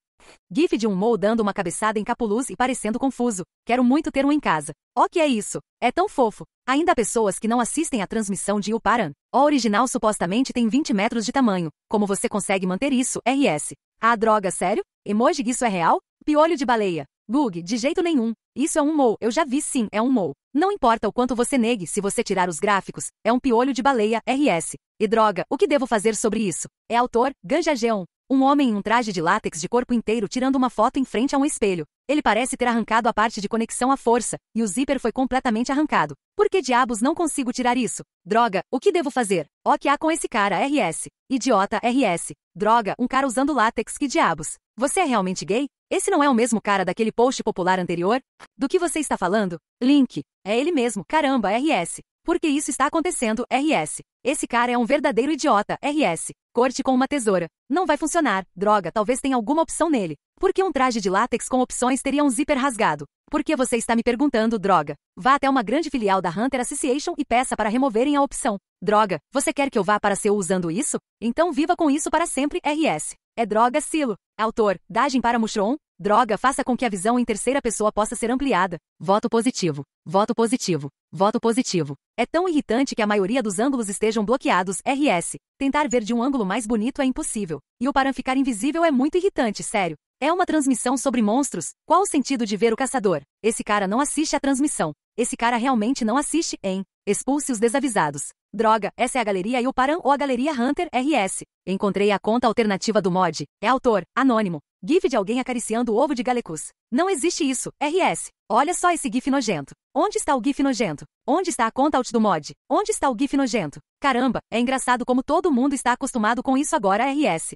GIF de Humou dando uma cabeçada em capuluz e parecendo confuso. Quero muito ter um em casa. O que é isso? É tão fofo. Ainda há pessoas que não assistem à transmissão de Ilparan. O original supostamente tem 20 metros de tamanho. Como você consegue manter isso, RS? Ah, droga, sério? Emoji, isso é real? Piolho de baleia. Bug, de jeito nenhum. Isso é um mou, eu já vi sim, é um mou. Não importa o quanto você negue, se você tirar os gráficos, é um piolho de baleia, RS. E droga, o que devo fazer sobre isso? É autor, Ganja Geon. Um homem em um traje de látex de corpo inteiro tirando uma foto em frente a um espelho. Ele parece ter arrancado a parte de conexão à força, e o zíper foi completamente arrancado. Por que diabos não consigo tirar isso? Droga, o que devo fazer? O que há com esse cara, RS? Idiota, RS. Droga, um cara usando látex, que diabos? Você é realmente gay? Esse não é o mesmo cara daquele post popular anterior? Do que você está falando? Link. É ele mesmo, caramba, RS. Por que isso está acontecendo, RS? Esse cara é um verdadeiro idiota, RS. Corte com uma tesoura. Não vai funcionar. Droga, talvez tenha alguma opção nele. Por que um traje de látex com opções teria um zíper rasgado? Por que você está me perguntando, droga? Vá até uma grande filial da Hunter Association e peça para removerem a opção. Droga, você quer que eu vá para Seul usando isso? Então viva com isso para sempre, RS. É droga, Silo. Autor, Dagem para Mushroom? Droga, faça com que a visão em terceira pessoa possa ser ampliada. Voto positivo. Voto positivo. Voto positivo. É tão irritante que a maioria dos ângulos estejam bloqueados, RS. Tentar ver de um ângulo mais bonito é impossível. E o Paran ficar invisível é muito irritante, sério. É uma transmissão sobre monstros. Qual o sentido de ver o caçador? Esse cara não assiste à transmissão. Esse cara realmente não assiste, hein? Expulse os desavisados. Droga, essa é a Galeria Ilparan ou a Galeria Hunter, RS. Encontrei a conta alternativa do mod. É autor, anônimo. GIF de alguém acariciando o ovo de Galecus. Não existe isso, RS. Olha só esse GIF nojento. Onde está o GIF nojento? Onde está a conta alt do mod? Onde está o GIF nojento? Caramba, é engraçado como todo mundo está acostumado com isso agora, RS.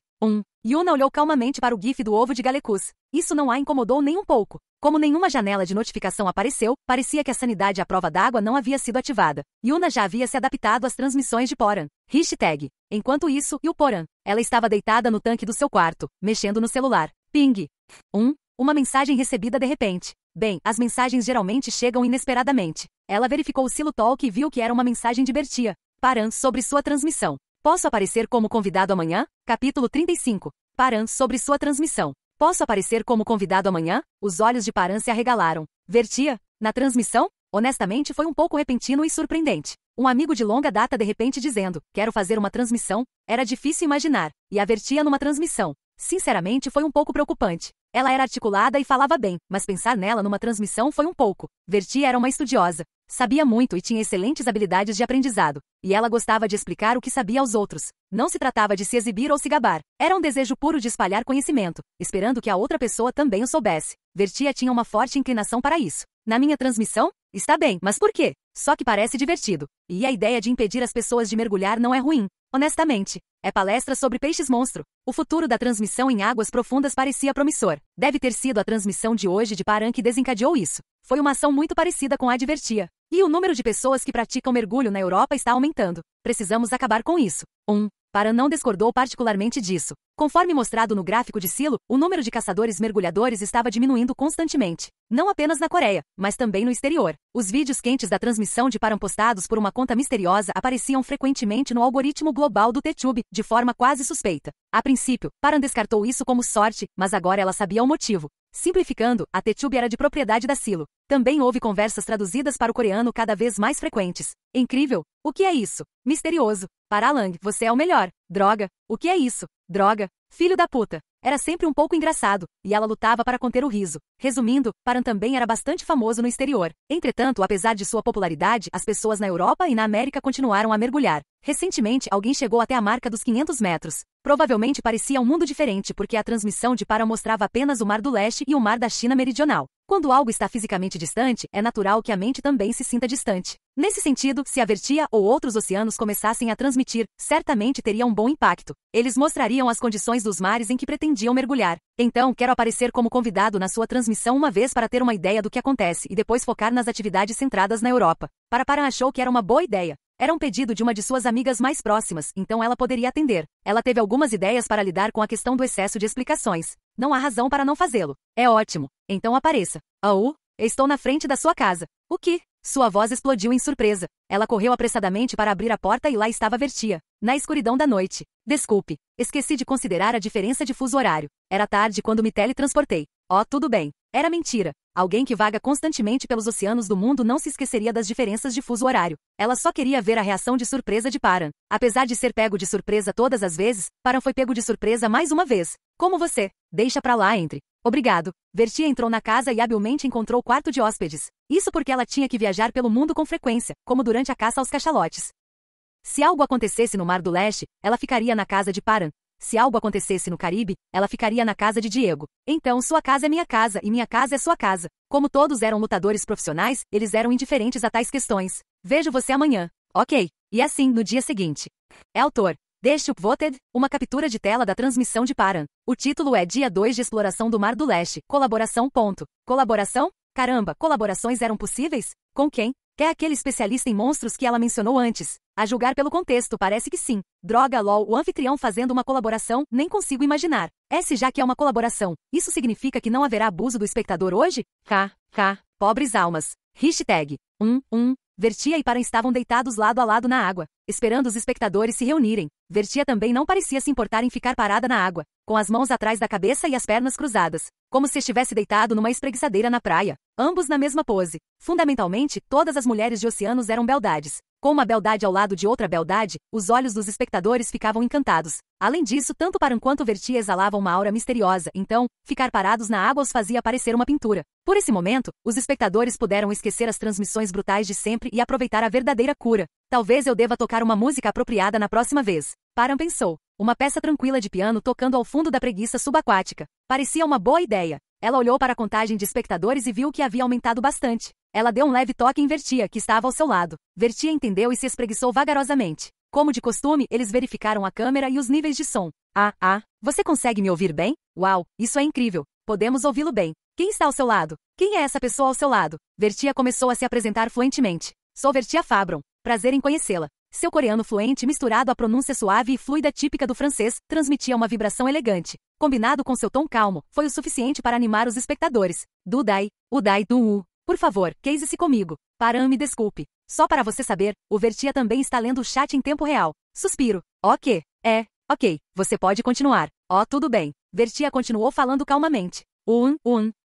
Yuna olhou calmamente para o GIF do ovo de Galecus. Isso não a incomodou nem um pouco. Como nenhuma janela de notificação apareceu, parecia que a sanidade à prova d'água não havia sido ativada. Yuna já havia se adaptado às transmissões de Poran. Hashtag. Enquanto isso, e o Poran. Ela estava deitada no tanque do seu quarto, mexendo no celular. Ping. Uma mensagem recebida de repente. Bem, as mensagens geralmente chegam inesperadamente. Ela verificou o Silo Talk e viu que era uma mensagem de Bertia. Paran sobre sua transmissão. Posso aparecer como convidado amanhã? Capítulo 35. Paran sobre sua transmissão. Posso aparecer como convidado amanhã? Os olhos de Paran se arregalaram. Vertia? Na transmissão? Honestamente foi um pouco repentino e surpreendente. Um amigo de longa data de repente dizendo, quero fazer uma transmissão, era difícil imaginar. E a Vertia numa transmissão. Sinceramente foi um pouco preocupante. Ela era articulada e falava bem, mas pensar nela numa transmissão foi um pouco. Vertia era uma estudiosa. Sabia muito e tinha excelentes habilidades de aprendizado. E ela gostava de explicar o que sabia aos outros. Não se tratava de se exibir ou se gabar. Era um desejo puro de espalhar conhecimento, esperando que a outra pessoa também o soubesse. Vertia tinha uma forte inclinação para isso. Na minha transmissão? Está bem, mas por quê? Só que parece divertido. E a ideia de impedir as pessoas de mergulhar não é ruim. Honestamente. É palestra sobre peixes monstro. O futuro da transmissão em águas profundas parecia promissor. Deve ter sido a transmissão de hoje de Paran que desencadeou isso. Foi uma ação muito parecida com a de Vertia. E o número de pessoas que praticam mergulho na Europa está aumentando. Precisamos acabar com isso. Paran não discordou particularmente disso. Conforme mostrado no gráfico de Silo, o número de caçadores mergulhadores estava diminuindo constantemente. Não apenas na Coreia, mas também no exterior. Os vídeos quentes da transmissão de Param postados por uma conta misteriosa apareciam frequentemente no algoritmo global do TTube, de forma quase suspeita. A princípio, Param descartou isso como sorte, mas agora ela sabia o motivo. Simplificando, a TTube era de propriedade da Silo. Também houve conversas traduzidas para o coreano cada vez mais frequentes. Incrível! O que é isso? Misterioso. Paralang, você é o melhor. Droga. O que é isso? Droga. Filho da puta. Era sempre um pouco engraçado, e ela lutava para conter o riso. Resumindo, Param também era bastante famoso no exterior. Entretanto, apesar de sua popularidade, as pessoas na Europa e na América continuaram a mergulhar. Recentemente, alguém chegou até a marca dos 500 metros. Provavelmente parecia um mundo diferente porque a transmissão de Param mostrava apenas o Mar do Leste e o Mar da China Meridional. Quando algo está fisicamente distante, é natural que a mente também se sinta distante. Nesse sentido, se a Vertia ou outros oceanos começassem a transmitir, certamente teria um bom impacto. Eles mostrariam as condições dos mares em que pretendiam mergulhar. Então, quero aparecer como convidado na sua transmissão uma vez para ter uma ideia do que acontece e depois focar nas atividades centradas na Europa. Param achou que era uma boa ideia. Era um pedido de uma de suas amigas mais próximas, então ela poderia atender. Ela teve algumas ideias para lidar com a questão do excesso de explicações. Não há razão para não fazê-lo. É ótimo. Então apareça. Estou na frente da sua casa. O que? Sua voz explodiu em surpresa. Ela correu apressadamente para abrir a porta e lá estava Vertia, na escuridão da noite. Desculpe, esqueci de considerar a diferença de fuso horário. Era tarde quando me teletransportei. Tudo bem. Era mentira. Alguém que vaga constantemente pelos oceanos do mundo não se esqueceria das diferenças de fuso horário. Ela só queria ver a reação de surpresa de Param. Apesar de ser pego de surpresa todas as vezes, Param foi pego de surpresa mais uma vez. Como você? Deixa pra lá, entre. Obrigado. Vertia entrou na casa e habilmente encontrou o quarto de hóspedes. Isso porque ela tinha que viajar pelo mundo com frequência, como durante a caça aos cachalotes. Se algo acontecesse no Mar do Leste, ela ficaria na casa de Param. Se algo acontecesse no Caribe, ela ficaria na casa de Diego. Então sua casa é minha casa e minha casa é sua casa. Como todos eram lutadores profissionais, eles eram indiferentes a tais questões. Vejo você amanhã. Ok. E assim, no dia seguinte. É autor. Deixe Voted, uma captura de tela da transmissão de Param. O título é Dia 2 de Exploração do Mar do Leste. Colaboração. Colaboração? Caramba, colaborações eram possíveis? Com quem? É aquele especialista em monstros que ela mencionou antes. A julgar pelo contexto, parece que sim. Droga lol, o anfitrião fazendo uma colaboração, nem consigo imaginar. Já que é uma colaboração, isso significa que não haverá abuso do espectador hoje? Pobres almas. Hashtag. Vertia e Param estavam deitados lado a lado na água, esperando os espectadores se reunirem. Vertia também não parecia se importar em ficar parada na água, com as mãos atrás da cabeça e as pernas cruzadas, como se estivesse deitado numa espreguiçadeira na praia, ambos na mesma pose. Fundamentalmente, todas as mulheres de oceanos eram beldades. Com uma beldade ao lado de outra beldade, os olhos dos espectadores ficavam encantados. Além disso, tanto Param quanto Vertia exalavam uma aura misteriosa, então, ficar parados na água os fazia parecer uma pintura. Por esse momento, os espectadores puderam esquecer as transmissões brutais de sempre e aproveitar a verdadeira cura. Talvez eu deva tocar uma música apropriada na próxima vez. Param pensou. Uma peça tranquila de piano tocando ao fundo da preguiça subaquática. Parecia uma boa ideia. Ela olhou para a contagem de espectadores e viu que havia aumentado bastante. Ela deu um leve toque em Vertia, que estava ao seu lado. Vertia entendeu e se espreguiçou vagarosamente. Como de costume, eles verificaram a câmera e os níveis de som. Você consegue me ouvir bem? Uau, isso é incrível. Podemos ouvi-lo bem. Quem está ao seu lado? Quem é essa pessoa ao seu lado? Vertia começou a se apresentar fluentemente. Sou Vertia Fabron. Prazer em conhecê-la. Seu coreano fluente misturado à pronúncia suave e fluida típica do francês, transmitia uma vibração elegante. Combinado com seu tom calmo, foi o suficiente para animar os espectadores. Por favor, case-se comigo. Param, me desculpe. Só para você saber, o Vertia também está lendo o chat em tempo real. Suspiro. Ok. Ok. Você pode continuar. Tudo bem. Vertia continuou falando calmamente.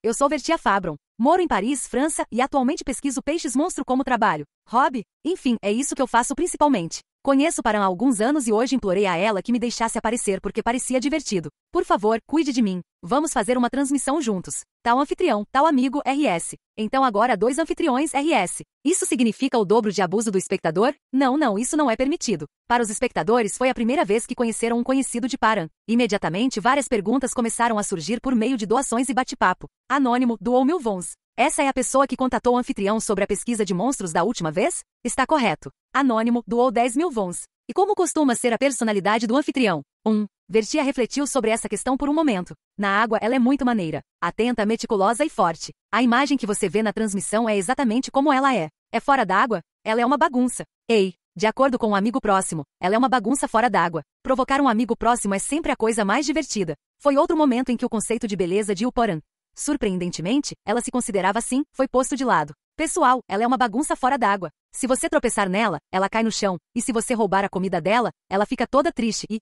Eu sou Vertia Fabron. Moro em Paris, França, e atualmente pesquiso peixes monstro como trabalho. Hobby? Enfim, é isso que eu faço principalmente. Conheço Param há alguns anos e hoje implorei a ela que me deixasse aparecer porque parecia divertido. Por favor, cuide de mim. Vamos fazer uma transmissão juntos. Tal anfitrião, tal amigo, RS. Então agora 2 anfitriões, RS. Isso significa o dobro de abuso do espectador? Não, isso não é permitido. Para os espectadores foi a primeira vez que conheceram um conhecido de Param. Imediatamente várias perguntas começaram a surgir por meio de doações e bate-papo. Anônimo, doou 1000 wons. Essa é a pessoa que contatou o anfitrião sobre a pesquisa de monstros da última vez? Está correto. Anônimo, doou 10.000 wons. E como costuma ser a personalidade do anfitrião? Vertia refletiu sobre essa questão por um momento. Na água ela é muito maneira, atenta, meticulosa e forte. A imagem que você vê na transmissão é exatamente como ela é. É fora d'água? Ela é uma bagunça. Ei, De acordo com um amigo próximo, ela é uma bagunça fora d'água. Provocar um amigo próximo é sempre a coisa mais divertida. Foi outro momento em que o conceito de beleza de Uparan, surpreendentemente, ela se considerava assim, foi posto de lado. Pessoal, ela é uma bagunça fora d'água. Se você tropeçar nela, ela cai no chão, e se você roubar a comida dela, ela fica toda triste e,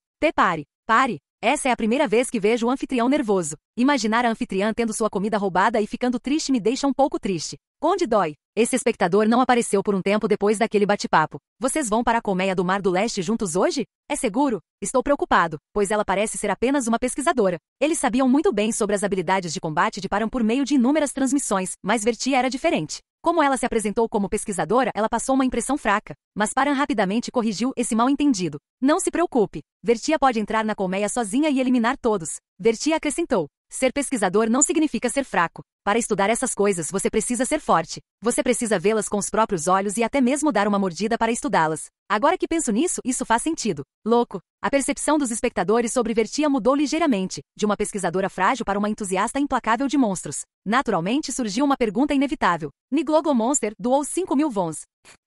pare. Essa é a primeira vez que vejo o anfitrião nervoso. Imaginar a anfitriã tendo sua comida roubada e ficando triste me deixa um pouco triste. Onde dói? Esse espectador não apareceu por um tempo depois daquele bate-papo. Vocês vão para a colmeia do Mar do Leste juntos hoje? É seguro? Estou preocupado, pois ela parece ser apenas uma pesquisadora. Eles sabiam muito bem sobre as habilidades de combate de Paran por meio de inúmeras transmissões, mas Vertia era diferente. Como ela se apresentou como pesquisadora, ela passou uma impressão fraca, mas Paran rapidamente corrigiu esse mal-entendido. Não se preocupe, Vertia pode entrar na colmeia sozinha e eliminar todos. Vertia acrescentou. Ser pesquisador não significa ser fraco. Para estudar essas coisas, você precisa ser forte. Você precisa vê-las com os próprios olhos e até mesmo dar uma mordida para estudá-las. Agora que penso nisso, isso faz sentido. Louco. A percepção dos espectadores sobre Vertia mudou ligeiramente, de uma pesquisadora frágil para uma entusiasta implacável de monstros. Naturalmente surgiu uma pergunta inevitável. Niglogo Monster doou 5.000 wons.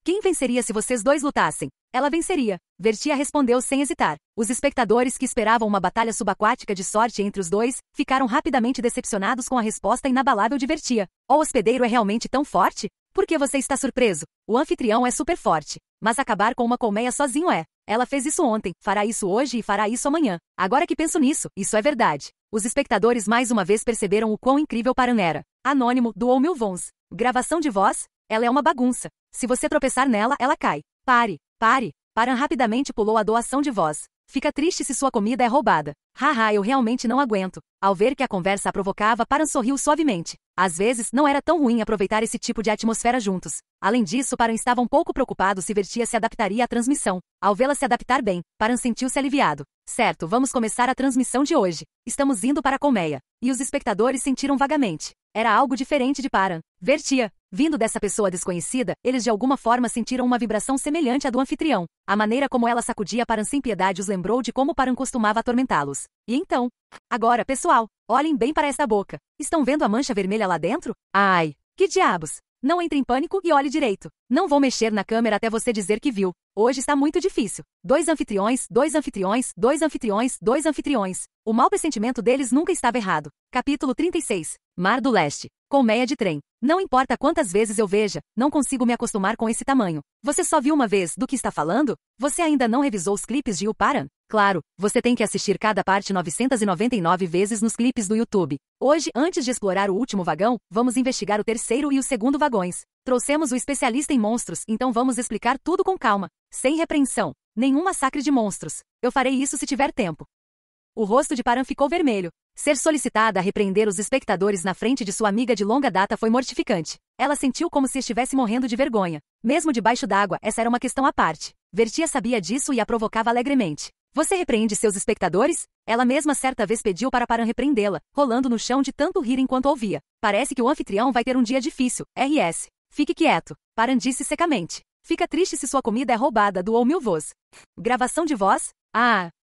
Quem venceria se vocês dois lutassem? Ela venceria. Vertia respondeu sem hesitar. Os espectadores que esperavam uma batalha subaquática de sorte entre os dois, ficaram rapidamente decepcionados com a resposta inabalável de Vertia. O hospedeiro é realmente tão forte? Por que você está surpreso? O anfitrião é super forte. Mas acabar com uma colmeia sozinho é. Ela fez isso ontem, fará isso hoje e fará isso amanhã. Agora que penso nisso, isso é verdade. Os espectadores mais uma vez perceberam o quão incrível Paran era. Anônimo doou 1.000 wons. Gravação de voz? Ela é uma bagunça. Se você tropeçar nela, ela cai. Pare. Paran rapidamente pulou a doação de voz. Fica triste se sua comida é roubada. Haha, eu realmente não aguento. Ao ver que a conversa a provocava, Paran sorriu suavemente. Às vezes, não era tão ruim aproveitar esse tipo de atmosfera juntos. Além disso, Paran estava um pouco preocupado se Vertia se adaptaria à transmissão. Ao vê-la se adaptar bem, Paran sentiu-se aliviado. Certo, vamos começar a transmissão de hoje. Estamos indo para a colmeia. E os espectadores sentiram vagamente. Era algo diferente de Paran. Vertia. Vindo dessa pessoa desconhecida, eles de alguma forma sentiram uma vibração semelhante à do anfitrião. A maneira como ela sacudia Paran sem piedade os lembrou de como Paran costumava atormentá-los. E então? Agora, pessoal, olhem bem para essa boca. Estão vendo a mancha vermelha lá dentro? Ai, que diabos! Não entre em pânico e olhe direito. Não vou mexer na câmera até você dizer que viu. Hoje está muito difícil. 2 anfitriões. O mau pressentimento deles nunca estava errado. Capítulo 36. Mar do Leste. Colmeia de trem. Não importa quantas vezes eu veja, não consigo me acostumar com esse tamanho. Você só viu uma vez do que está falando? Você ainda não revisou os clipes de Uparan? Claro, você tem que assistir cada parte 999 vezes nos clipes do YouTube. Hoje, antes de explorar o último vagão, vamos investigar o terceiro e o segundo vagões. Trouxemos o especialista em monstros, então vamos explicar tudo com calma. Sem repreensão. Nenhum massacre de monstros. Eu farei isso se tiver tempo. O rosto de Paran ficou vermelho. Ser solicitada a repreender os espectadores na frente de sua amiga de longa data foi mortificante. Ela sentiu como se estivesse morrendo de vergonha. Mesmo debaixo d'água, essa era uma questão à parte. Vertia sabia disso e a provocava alegremente. Você repreende seus espectadores? Ela mesma certa vez pediu para Paran repreendê-la, rolando no chão de tanto rir enquanto ouvia. Parece que o anfitrião vai ter um dia difícil. RS. Fique quieto. Paran disse secamente. Fica triste se sua comida é roubada, doou 1.000 wons. Gravação de voz?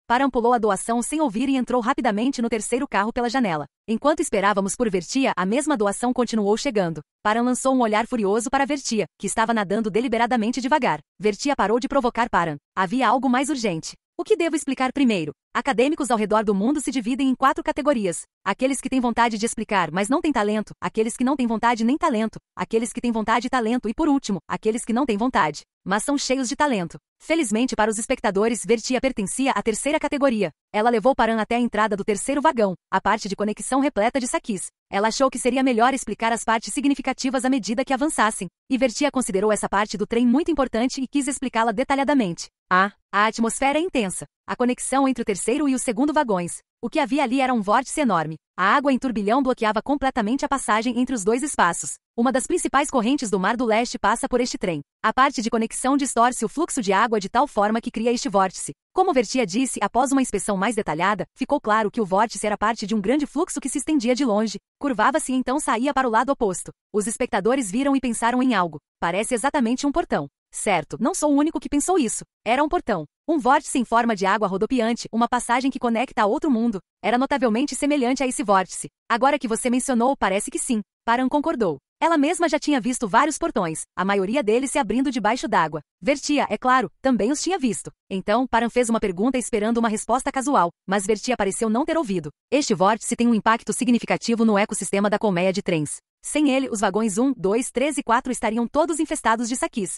Paran pulou a doação sem ouvir e entrou rapidamente no terceiro carro pela janela. Enquanto esperávamos por Vertia, a mesma doação continuou chegando. Paran lançou um olhar furioso para Vertia, que estava nadando deliberadamente devagar. Vertia parou de provocar Paran. Havia algo mais urgente. O que devo explicar primeiro? Acadêmicos ao redor do mundo se dividem em 4 categorias. Aqueles que têm vontade de explicar, mas não têm talento. Aqueles que não têm vontade nem talento. Aqueles que têm vontade e talento. E por último, aqueles que não têm vontade, mas são cheios de talento. Felizmente para os espectadores, Vertia pertencia à terceira categoria. Ela levou Paran até a entrada do terceiro vagão, a parte de conexão repleta de saquis. Ela achou que seria melhor explicar as partes significativas à medida que avançassem. E Vertia considerou essa parte do trem muito importante e quis explicá-la detalhadamente. A atmosfera é intensa. A conexão entre o terceiro e o segundo vagões. O que havia ali era um vórtice enorme. A água em turbilhão bloqueava completamente a passagem entre os dois espaços. Uma das principais correntes do Mar do Leste passa por este trem. A parte de conexão distorce o fluxo de água de tal forma que cria este vórtice. Como Vertia disse, após uma inspeção mais detalhada, ficou claro que o vórtice era parte de um grande fluxo que se estendia de longe, curvava-se e então saía para o lado oposto. Os espectadores viram e pensaram em algo. Parece exatamente um portão. Certo, não sou o único que pensou isso. Era um portão. Um vórtice em forma de água rodopiante, uma passagem que conecta a outro mundo. Era notavelmente semelhante a esse vórtice. Agora que você mencionou, parece que sim. Paran concordou. Ela mesma já tinha visto vários portões, a maioria deles se abrindo debaixo d'água. Vertia, é claro, também os tinha visto. Então, Paran fez uma pergunta esperando uma resposta casual, mas Vertia pareceu não ter ouvido. Este vórtice tem um impacto significativo no ecossistema da colmeia de trens. Sem ele, os vagões 1, 2, 3 e 4 estariam todos infestados de saquis.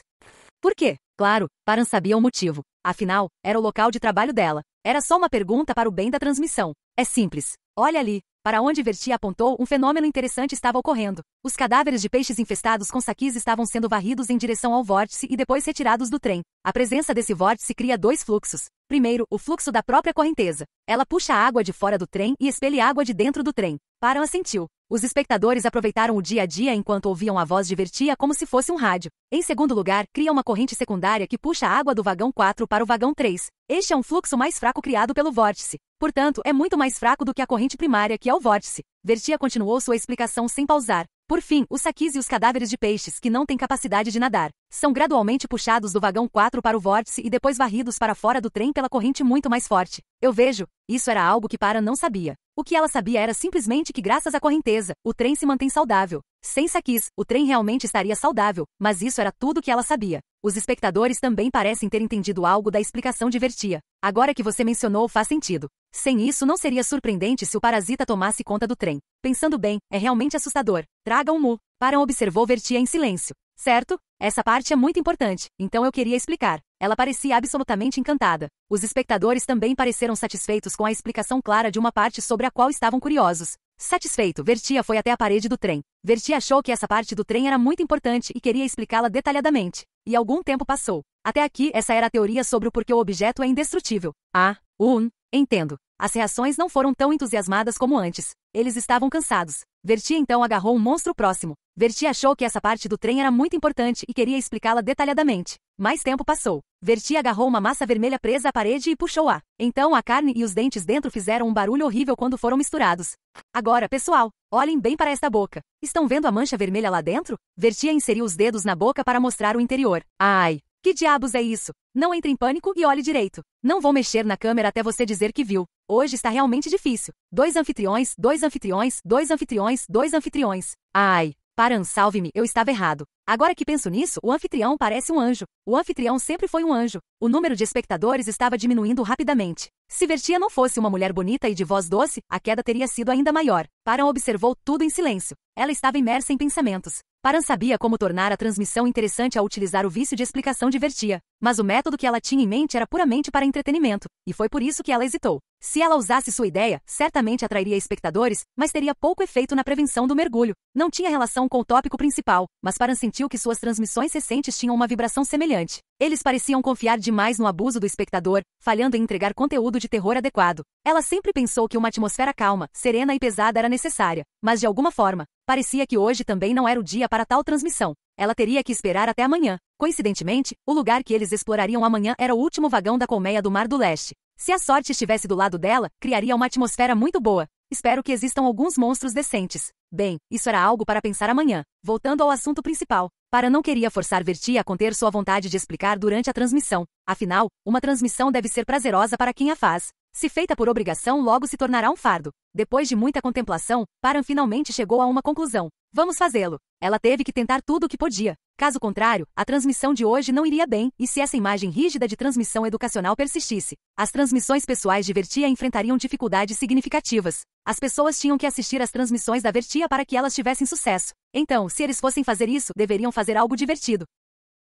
Por quê? Claro, Paran sabia o motivo. Afinal, era o local de trabalho dela. Era só uma pergunta para o bem da transmissão. É simples. Olha ali. Para onde Vertia apontou, um fenômeno interessante estava ocorrendo. Os cadáveres de peixes infestados com saquis estavam sendo varridos em direção ao vórtice e depois retirados do trem. A presença desse vórtice cria dois fluxos. Primeiro, o fluxo da própria correnteza. Ela puxa a água de fora do trem e expele água de dentro do trem. Paran assentiu. Os espectadores aproveitaram o dia a dia enquanto ouviam a voz de Vertia como se fosse um rádio. Em segundo lugar, cria uma corrente secundária que puxa a água do vagão 4 para o vagão 3. Este é um fluxo mais fraco criado pelo vórtice. Portanto, é muito mais fraco do que a corrente primária, que é o vórtice. Vertia continuou sua explicação sem pausar. Por fim, os saquis e os cadáveres de peixes, que não têm capacidade de nadar, são gradualmente puxados do vagão 4 para o vórtice e depois varridos para fora do trem pela corrente muito mais forte. Eu vejo. Isso era algo que Paran não sabia. O que ela sabia era simplesmente que graças à correnteza, o trem se mantém saudável. Sem saquis, o trem realmente estaria saudável, mas isso era tudo que ela sabia. Os espectadores também parecem ter entendido algo da explicação de Vertia. Agora que você mencionou, faz sentido. Sem isso, não seria surpreendente se o parasita tomasse conta do trem. Pensando bem, é realmente assustador. Traga um mu. Paran observou Vertia em silêncio. Certo? Essa parte é muito importante, então eu queria explicar. Ela parecia absolutamente encantada. Os espectadores também pareceram satisfeitos com a explicação clara de uma parte sobre a qual estavam curiosos. Satisfeito, Vertia foi até a parede do trem. Vertia achou que essa parte do trem era muito importante e queria explicá-la detalhadamente. E algum tempo passou. Até aqui, essa era a teoria sobre o porquê o objeto é indestrutível. Entendo. As reações não foram tão entusiasmadas como antes. Eles estavam cansados. Vertia então agarrou um monstro próximo. Vertia achou que essa parte do trem era muito importante e queria explicá-la detalhadamente. Mais tempo passou. Vertia agarrou uma massa vermelha presa à parede e puxou-a. Então a carne e os dentes dentro fizeram um barulho horrível quando foram misturados. Agora, pessoal, olhem bem para esta boca. Estão vendo a mancha vermelha lá dentro? Vertia inseriu os dedos na boca para mostrar o interior. Ai! Que diabos é isso? Não entre em pânico e olhe direito. Não vou mexer na câmera até você dizer que viu. Hoje está realmente difícil. 2 anfitriões, 2 anfitriões, 2 anfitriões, 2 anfitriões. Ai! Paran, salve-me, eu estava errado. Agora que penso nisso, o anfitrião parece um anjo. O anfitrião sempre foi um anjo. O número de espectadores estava diminuindo rapidamente. Se Vertia não fosse uma mulher bonita e de voz doce, a queda teria sido ainda maior. Paran observou tudo em silêncio. Ela estava imersa em pensamentos. Paran sabia como tornar a transmissão interessante ao utilizar o vício de explicação de Vertia. Mas o método que ela tinha em mente era puramente para entretenimento, e foi por isso que ela hesitou. Se ela usasse sua ideia, certamente atrairia espectadores, mas teria pouco efeito na prevenção do mergulho. Não tinha relação com o tópico principal, mas Paran sentiu que suas transmissões recentes tinham uma vibração semelhante. Eles pareciam confiar demais no abuso do espectador, falhando em entregar conteúdo de terror adequado. Ela sempre pensou que uma atmosfera calma, serena e pesada era necessária, mas de alguma forma, parecia que hoje também não era o dia para tal transmissão. Ela teria que esperar até amanhã. Coincidentemente, o lugar que eles explorariam amanhã era o último vagão da colmeia do Mar do Leste. Se a sorte estivesse do lado dela, criaria uma atmosfera muito boa. Espero que existam alguns monstros decentes. Bem, isso era algo para pensar amanhã. Voltando ao assunto principal. Paran não queria forçar Vertia a conter sua vontade de explicar durante a transmissão. Afinal, uma transmissão deve ser prazerosa para quem a faz. Se feita por obrigação, logo se tornará um fardo. Depois de muita contemplação, Paran finalmente chegou a uma conclusão. Vamos fazê-lo. Ela teve que tentar tudo o que podia. Caso contrário, a transmissão de hoje não iria bem, e se essa imagem rígida de transmissão educacional persistisse, as transmissões pessoais de Vertia enfrentariam dificuldades significativas. As pessoas tinham que assistir às transmissões da Vertia para que elas tivessem sucesso. Então, se eles fossem fazer isso, deveriam fazer algo divertido.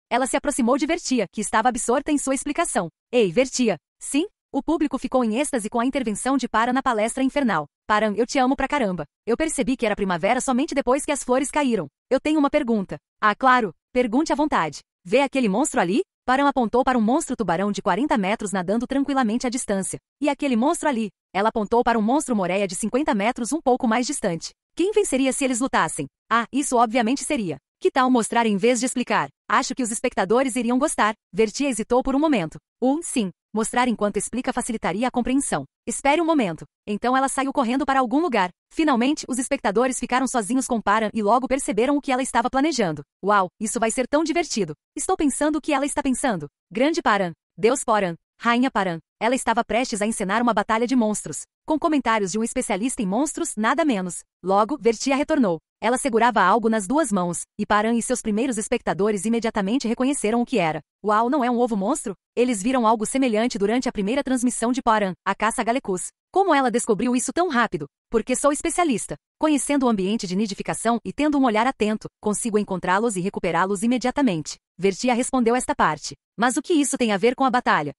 Ela se aproximou de Vertia, que estava absorta em sua explicação. Ei, Vertia. Sim? O público ficou em êxtase com a intervenção de Paran na palestra infernal. Paran, eu te amo pra caramba. Eu percebi que era primavera somente depois que as flores caíram. Eu tenho uma pergunta. Ah, claro. Pergunte à vontade. Vê aquele monstro ali? Paran apontou para um monstro tubarão de 40 metros nadando tranquilamente à distância. E aquele monstro ali? Ela apontou para um monstro moreia de 50 metros um pouco mais distante. Quem venceria se eles lutassem? Ah, isso obviamente seria. Que tal mostrar em vez de explicar? Acho que os espectadores iriam gostar. Vertia hesitou por um momento. Sim. Mostrar enquanto explica facilitaria a compreensão. Espere um momento. Então ela saiu correndo para algum lugar. Finalmente, os espectadores ficaram sozinhos com Paran e logo perceberam o que ela estava planejando. Uau, isso vai ser tão divertido. Estou pensando o que ela está pensando. Grande Paran. Deus Paran. Rainha Paran. Ela estava prestes a encenar uma batalha de monstros, com comentários de um especialista em monstros, nada menos. Logo, Vertia retornou. Ela segurava algo nas duas mãos, e Paran e seus primeiros espectadores imediatamente reconheceram o que era. Uau, não é um ovo monstro? Eles viram algo semelhante durante a primeira transmissão de Paran, a caça a Galecus. Como ela descobriu isso tão rápido? Porque sou especialista. Conhecendo o ambiente de nidificação e tendo um olhar atento, consigo encontrá-los e recuperá-los imediatamente. Vertia respondeu esta parte. Mas o que isso tem a ver com a batalha?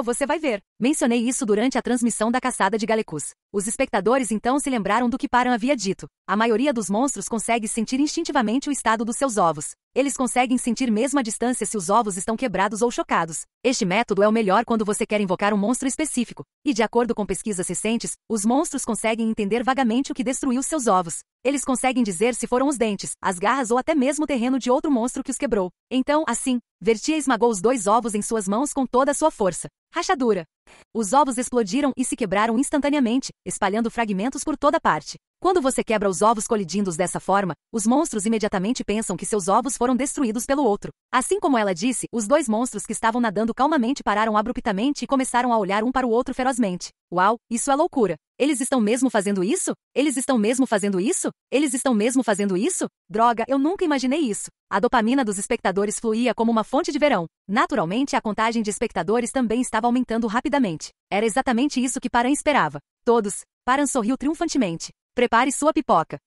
Você vai ver. Mencionei isso durante a transmissão da caçada de Galecus. Os espectadores então se lembraram do que Paran havia dito. A maioria dos monstros consegue sentir instintivamente o estado dos seus ovos. Eles conseguem sentir mesmo a distância se os ovos estão quebrados ou chocados. Este método é o melhor quando você quer invocar um monstro específico. E de acordo com pesquisas recentes, os monstros conseguem entender vagamente o que destruiu seus ovos. Eles conseguem dizer se foram os dentes, as garras ou até mesmo o terreno de outro monstro que os quebrou. Então, assim, Vertia esmagou os 2 ovos em suas mãos com toda a sua força. Rachadura. Os ovos explodiram e se quebraram instantaneamente, espalhando fragmentos por toda parte. Quando você quebra os ovos colidindo dessa forma, os monstros imediatamente pensam que seus ovos foram destruídos pelo outro. Assim como ela disse, os 2 monstros que estavam nadando calmamente pararam abruptamente e começaram a olhar um para o outro ferozmente. Uau, isso é loucura. Eles estão mesmo fazendo isso? Eles estão mesmo fazendo isso? Eles estão mesmo fazendo isso? Droga, eu nunca imaginei isso. A dopamina dos espectadores fluía como uma fonte de verão. Naturalmente, a contagem de espectadores também estava aumentando rapidamente. Era exatamente isso que Paran esperava. Todos. Paran sorriu triunfantemente. Prepare sua pipoca.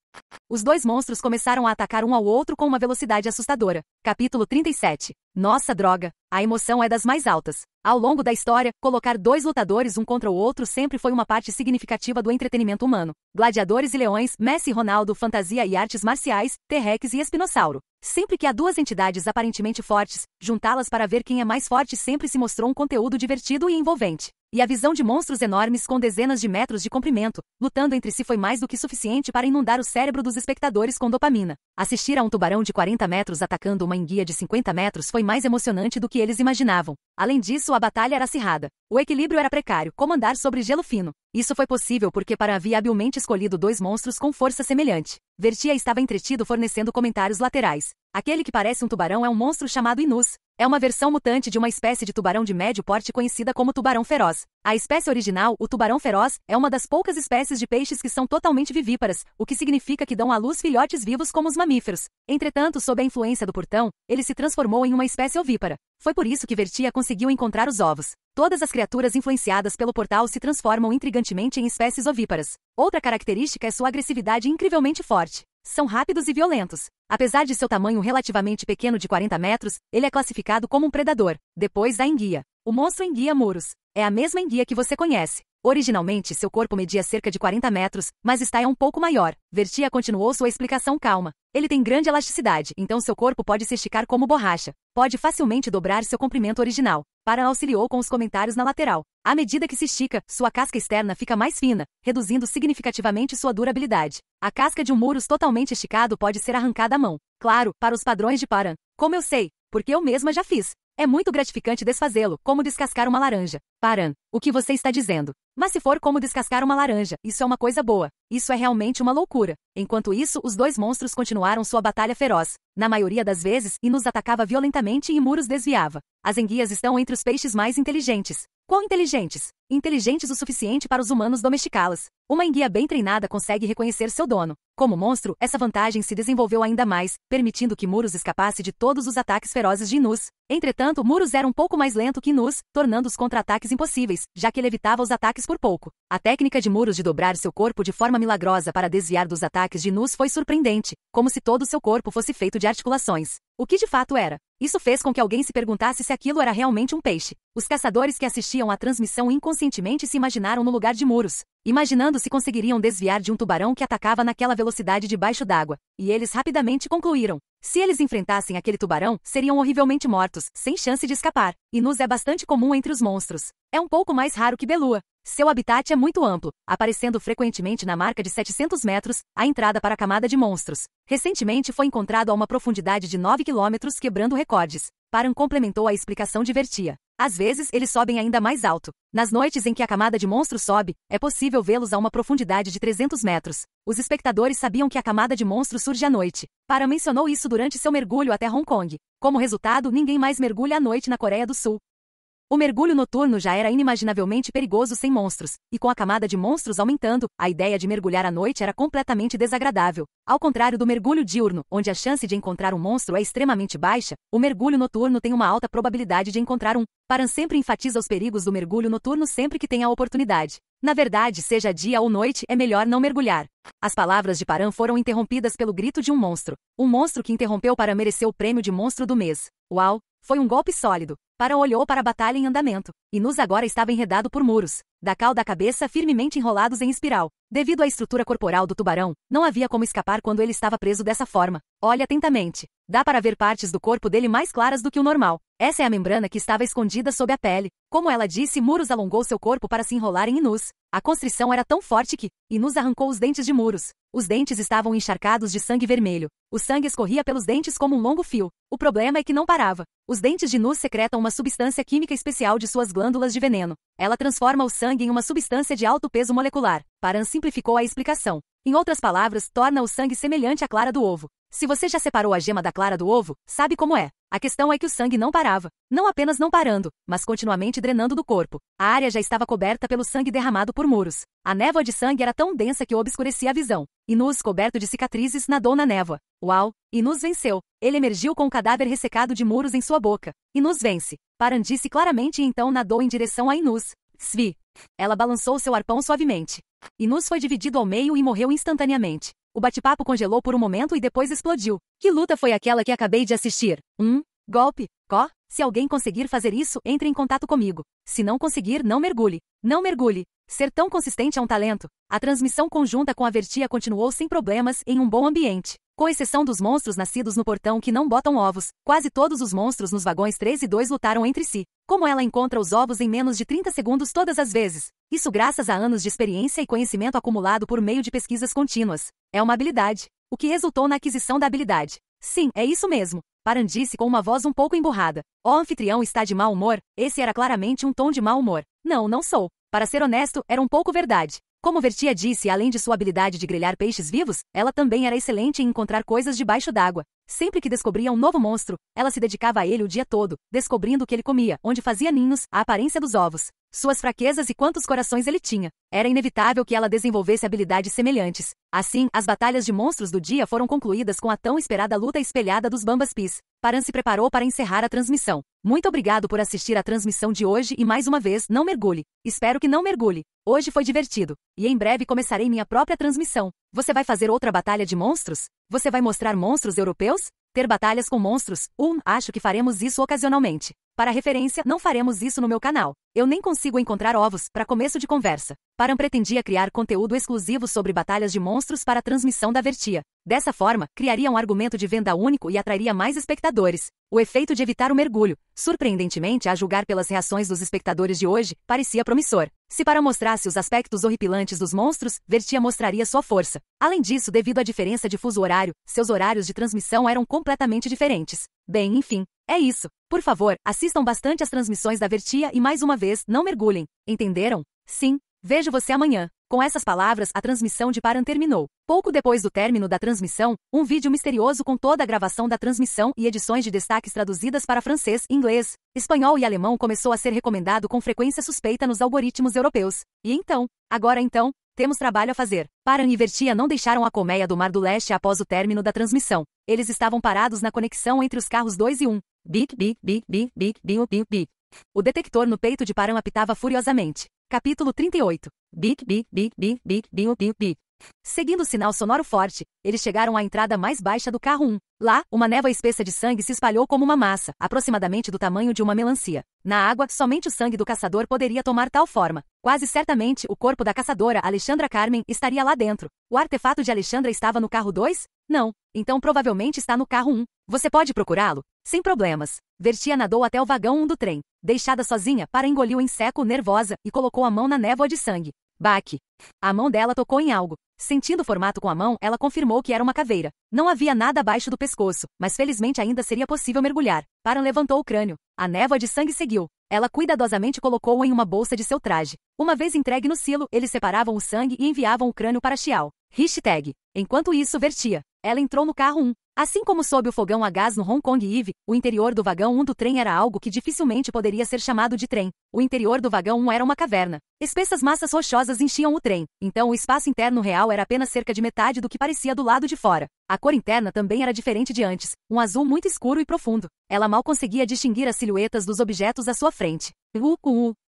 Os 2 monstros começaram a atacar um ao outro com uma velocidade assustadora. Capítulo 37. Nossa droga! A emoção é das mais altas. Ao longo da história, colocar 2 lutadores um contra o outro sempre foi uma parte significativa do entretenimento humano. Gladiadores e leões, Messi e Ronaldo, fantasia e artes marciais, T-Rex e espinossauro. Sempre que há 2 entidades aparentemente fortes, juntá-las para ver quem é mais forte sempre se mostrou um conteúdo divertido e envolvente. E a visão de monstros enormes com dezenas de metros de comprimento, lutando entre si foi mais do que suficiente para inundar o cérebro dos espectadores com dopamina. Assistir a um tubarão de 40 metros atacando uma enguia de 50 metros foi mais emocionante do que eles imaginavam. Além disso, a batalha era acirrada. O equilíbrio era precário, como andar sobre gelo fino. Isso foi possível porque Paran havia habilmente escolhido 2 monstros com força semelhante. Vertia estava entretido fornecendo comentários laterais. Aquele que parece um tubarão é um monstro chamado Inus. É uma versão mutante de uma espécie de tubarão de médio porte conhecida como tubarão feroz. A espécie original, o tubarão feroz, é uma das poucas espécies de peixes que são totalmente vivíparas, o que significa que dão à luz filhotes vivos como os mamíferos. Entretanto, sob a influência do portão, ele se transformou em uma espécie ovípara. Foi por isso que Vertia conseguiu encontrar os ovos. Todas as criaturas influenciadas pelo portal se transformam intrigantemente em espécies ovíparas. Outra característica é sua agressividade incrivelmente forte. São rápidos e violentos. Apesar de seu tamanho relativamente pequeno de 40 metros, ele é classificado como um predador. Depois a enguia. O monstro enguia muros. É a mesma enguia que você conhece. Originalmente, seu corpo media cerca de 40 metros, mas está um pouco maior. Vertia continuou sua explicação calma. Ele tem grande elasticidade, então seu corpo pode se esticar como borracha. Pode facilmente dobrar seu comprimento original. Paran auxiliou com os comentários na lateral. À medida que se estica, sua casca externa fica mais fina, reduzindo significativamente sua durabilidade. A casca de um murus totalmente esticado pode ser arrancada à mão. Claro, para os padrões de Paran. Como eu sei? Porque eu mesma já fiz. É muito gratificante desfazê-lo, como descascar uma laranja. Paran, o que você está dizendo? Mas se for como descascar uma laranja, isso é uma coisa boa. Isso é realmente uma loucura. Enquanto isso, os 2 monstros continuaram sua batalha feroz. Na maioria das vezes, Inus atacava violentamente e Muros desviava. As enguias estão entre os peixes mais inteligentes. Quão inteligentes? Inteligentes o suficiente para os humanos domesticá-las. Uma enguia bem treinada consegue reconhecer seu dono. Como monstro, essa vantagem se desenvolveu ainda mais, permitindo que Muros escapasse de todos os ataques ferozes de Inus. Entretanto, Muros era um pouco mais lento que Inus, tornando os contra-ataques impossíveis, já que ele evitava os ataques por pouco. A técnica de Muros de dobrar seu corpo de forma milagrosa para desviar dos ataques de Inus foi surpreendente, como se todo seu corpo fosse feito de articulações. O que de fato era? Isso fez com que alguém se perguntasse se aquilo era realmente um peixe. Os caçadores que assistiam à transmissão inconscientemente se imaginaram no lugar de Muros, imaginando se conseguiriam desviar de um tubarão que atacava naquela velocidade debaixo d'água. E eles rapidamente concluíram. Se eles enfrentassem aquele tubarão, seriam horrivelmente mortos, sem chance de escapar. Inus é bastante comum entre os monstros. É um pouco mais raro que Belua. Seu habitat é muito amplo, aparecendo frequentemente na marca de 700 metros, a entrada para a camada de monstros. Recentemente foi encontrado a uma profundidade de 9 quilômetros, quebrando recordes. Paran complementou a explicação de Vertia. Às vezes, eles sobem ainda mais alto. Nas noites em que a camada de monstros sobe, é possível vê-los a uma profundidade de 300 metros. Os espectadores sabiam que a camada de monstros surge à noite. Paran mencionou isso durante seu mergulho até Hong Kong. Como resultado, ninguém mais mergulha à noite na Coreia do Sul. O mergulho noturno já era inimaginavelmente perigoso sem monstros, e com a camada de monstros aumentando, a ideia de mergulhar à noite era completamente desagradável. Ao contrário do mergulho diurno, onde a chance de encontrar um monstro é extremamente baixa, o mergulho noturno tem uma alta probabilidade de encontrar um. Paran sempre enfatiza os perigos do mergulho noturno sempre que tem a oportunidade. Na verdade, seja dia ou noite, é melhor não mergulhar. As palavras de Paran foram interrompidas pelo grito de um monstro. O monstro que interrompeu Paran mereceu o prêmio de monstro do mês. Uau! Foi um golpe sólido. Paran olhou para a batalha em andamento. Inus agora estava enredado por muros, da cauda à cabeça firmemente enrolados em espiral. Devido à estrutura corporal do tubarão, não havia como escapar quando ele estava preso dessa forma. Olhe atentamente. Dá para ver partes do corpo dele mais claras do que o normal. Essa é a membrana que estava escondida sob a pele. Como ela disse, Muros alongou seu corpo para se enrolar em Inus. A constrição era tão forte que Inus arrancou os dentes de Muros. Os dentes estavam encharcados de sangue vermelho. O sangue escorria pelos dentes como um longo fio. O problema é que não parava. Os dentes de Inus secretam uma substância química especial de suas glândulas de veneno. Ela transforma o sangue em uma substância de alto peso molecular. Paran simplificou a explicação. Em outras palavras, torna o sangue semelhante à clara do ovo. Se você já separou a gema da clara do ovo, sabe como é. A questão é que o sangue não parava. Não apenas não parando, mas continuamente drenando do corpo. A área já estava coberta pelo sangue derramado por Muros. A névoa de sangue era tão densa que obscurecia a visão. Inus, coberto de cicatrizes, nadou na névoa. Uau! Inus venceu. Ele emergiu com o cadáver ressecado de Muros em sua boca. Inus vence. Paran disse claramente e então nadou em direção a Inus. Svi. Ela balançou seu arpão suavemente. Inus foi dividido ao meio e morreu instantaneamente. O bate-papo congelou por um momento e depois explodiu. Que luta foi aquela que acabei de assistir? Golpe. Se alguém conseguir fazer isso, entre em contato comigo. Se não conseguir, não mergulhe. Não mergulhe. Ser tão consistente é um talento. A transmissão conjunta com a Vertia continuou sem problemas em um bom ambiente. Com exceção dos monstros nascidos no portão que não botam ovos, quase todos os monstros nos vagões 3 e 2 lutaram entre si. Como ela encontra os ovos em menos de 30 segundos todas as vezes? Isso graças a anos de experiência e conhecimento acumulado por meio de pesquisas contínuas. É uma habilidade. O que resultou na aquisição da habilidade. Sim, é isso mesmo. Paran disse com uma voz um pouco emburrada. O anfitrião está de mau humor? Esse era claramente um tom de mau humor. Não, não sou. Para ser honesto, era um pouco verdade. Como Vertia disse, além de sua habilidade de grelhar peixes vivos, ela também era excelente em encontrar coisas debaixo d'água. Sempre que descobria um novo monstro, ela se dedicava a ele o dia todo, descobrindo o que ele comia, onde fazia ninhos, a aparência dos ovos, suas fraquezas e quantos corações ele tinha. Era inevitável que ela desenvolvesse habilidades semelhantes. Assim, as batalhas de monstros do dia foram concluídas com a tão esperada luta espelhada dos Bambas Pis. Paran se preparou para encerrar a transmissão. Muito obrigado por assistir à transmissão de hoje e mais uma vez, não mergulhe. Espero que não mergulhe. Hoje foi divertido. E em breve começarei minha própria transmissão. Você vai fazer outra batalha de monstros? Você vai mostrar monstros europeus? Ter batalhas com monstros? Acho que faremos isso ocasionalmente. Para referência, não faremos isso no meu canal. Eu nem consigo encontrar ovos, para começo de conversa. Paran pretendia criar conteúdo exclusivo sobre batalhas de monstros para a transmissão da Vertia. Dessa forma, criaria um argumento de venda único e atrairia mais espectadores. O efeito de evitar o mergulho, surpreendentemente a julgar pelas reações dos espectadores de hoje, parecia promissor. Se Paran mostrasse os aspectos horripilantes dos monstros, Vertia mostraria sua força. Além disso, devido à diferença de fuso horário, seus horários de transmissão eram completamente diferentes. Bem, enfim, é isso. Por favor, assistam bastante às transmissões da Vertia e mais uma vez, não mergulhem. Entenderam? Sim. Vejo você amanhã. Com essas palavras, a transmissão de Paran terminou. Pouco depois do término da transmissão, um vídeo misterioso com toda a gravação da transmissão e edições de destaques traduzidas para francês, inglês, espanhol e alemão começou a ser recomendado com frequência suspeita nos algoritmos europeus. E então, temos trabalho a fazer. Paran e Vertia não deixaram a colmeia do Mar do Leste após o término da transmissão. Eles estavam parados na conexão entre os carros 2 e 1. Bip, bip, bip, bip, bip, bip, bip, bip. O detector no peito de Paran apitava furiosamente. Capítulo 38. Bip, bip, bip, bip, bip, bip, bip, bip. Seguindo o sinal sonoro forte, eles chegaram à entrada mais baixa do carro 1. Lá, uma névoa espessa de sangue se espalhou como uma massa, aproximadamente do tamanho de uma melancia. Na água, somente o sangue do caçador poderia tomar tal forma. Quase certamente, o corpo da caçadora Alexandra Carmen estaria lá dentro. O artefato de Alexandra estava no carro 2? Não. Então provavelmente está no carro 1. Você pode procurá-lo? Sem problemas. Vertia nadou até o vagão 1 do trem. Deixada sozinha, Paran engoliu em seco, nervosa, e colocou a mão na névoa de sangue. Baque. A mão dela tocou em algo. Sentindo o formato com a mão, ela confirmou que era uma caveira. Não havia nada abaixo do pescoço, mas felizmente ainda seria possível mergulhar. Paran levantou o crânio. A névoa de sangue seguiu. Ela cuidadosamente colocou-o em uma bolsa de seu traje. Uma vez entregue no silo, eles separavam o sangue e enviavam o crânio para Xiao. Hashtag. Enquanto isso, Vertia. Ela entrou no carro 1. Assim como sob o fogão a gás no Hong Kong Eve, o interior do vagão 1 do trem era algo que dificilmente poderia ser chamado de trem. O interior do vagão 1 era uma caverna. Espessas massas rochosas enchiam o trem, então o espaço interno real era apenas cerca de metade do que parecia do lado de fora. A cor interna também era diferente de antes, um azul muito escuro e profundo. Ela mal conseguia distinguir as silhuetas dos objetos à sua frente.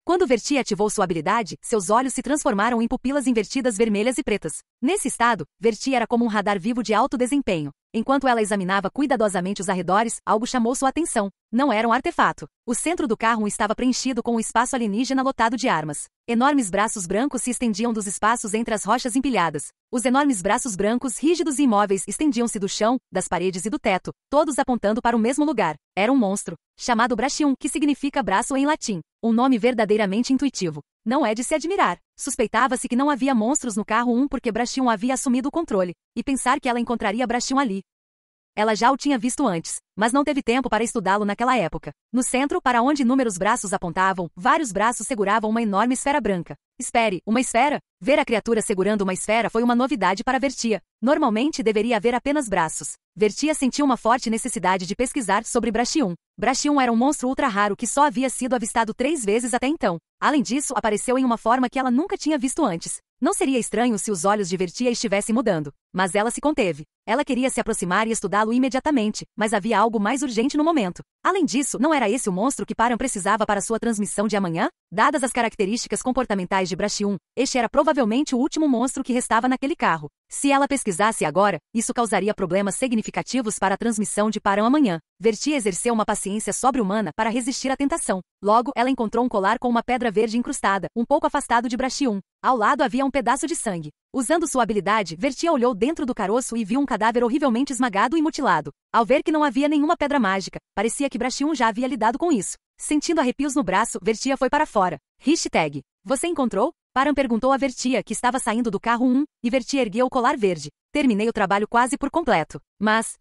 Quando Vertia ativou sua habilidade, seus olhos se transformaram em pupilas invertidas vermelhas e pretas. Nesse estado, Vertia era como um radar vivo de alto desempenho. Enquanto ela examinava cuidadosamente os arredores, algo chamou sua atenção. Não era um artefato. O centro do carro estava preenchido com um espaço alienígena lotado de armas. Enormes braços brancos se estendiam dos espaços entre as rochas empilhadas. Os enormes braços brancos, rígidos e imóveis, estendiam-se do chão, das paredes e do teto, todos apontando para o mesmo lugar. Era um monstro, chamado Brachium, que significa braço em latim. Um nome verdadeiramente intuitivo. Não é de se admirar. Suspeitava-se que não havia monstros no carro 1 porque Brachium havia assumido o controle. E pensar que ela encontraria Brachium ali. Ela já o tinha visto antes, mas não teve tempo para estudá-lo naquela época. No centro, para onde inúmeros braços apontavam, vários braços seguravam uma enorme esfera branca. Espere, uma esfera? Ver a criatura segurando uma esfera foi uma novidade para Vertia. Normalmente deveria haver apenas braços. Vertia sentiu uma forte necessidade de pesquisar sobre Brachium. Brachium era um monstro ultra raro que só havia sido avistado 3 vezes até então. Além disso, apareceu em uma forma que ela nunca tinha visto antes. Não seria estranho se os olhos de Vertia estivessem mudando, mas ela se conteve. Ela queria se aproximar e estudá-lo imediatamente, mas havia algo mais urgente no momento. Além disso, não era esse o monstro que Param precisava para sua transmissão de amanhã? Dadas as características comportamentais de Brachium, este era provavelmente o último monstro que restava naquele carro. Se ela pesquisasse agora, isso causaria problemas significativos para a transmissão de Param amanhã. Vertia exerceu uma paciência sobre-humana para resistir à tentação. Logo, ela encontrou um colar com uma pedra verde incrustada, um pouco afastado de Brachium. Ao lado havia um pedaço de sangue. Usando sua habilidade, Vertia olhou dentro do caroço e viu um cadáver horrivelmente esmagado e mutilado. Ao ver que não havia nenhuma pedra mágica, parecia que Brachium já havia lidado com isso. Sentindo arrepios no braço, Vertia foi para fora. Hashtag. Você encontrou? Param perguntou a Vertia, que estava saindo do carro 1, e Vertia ergueu o colar verde. Terminei o trabalho quase por completo. Mas,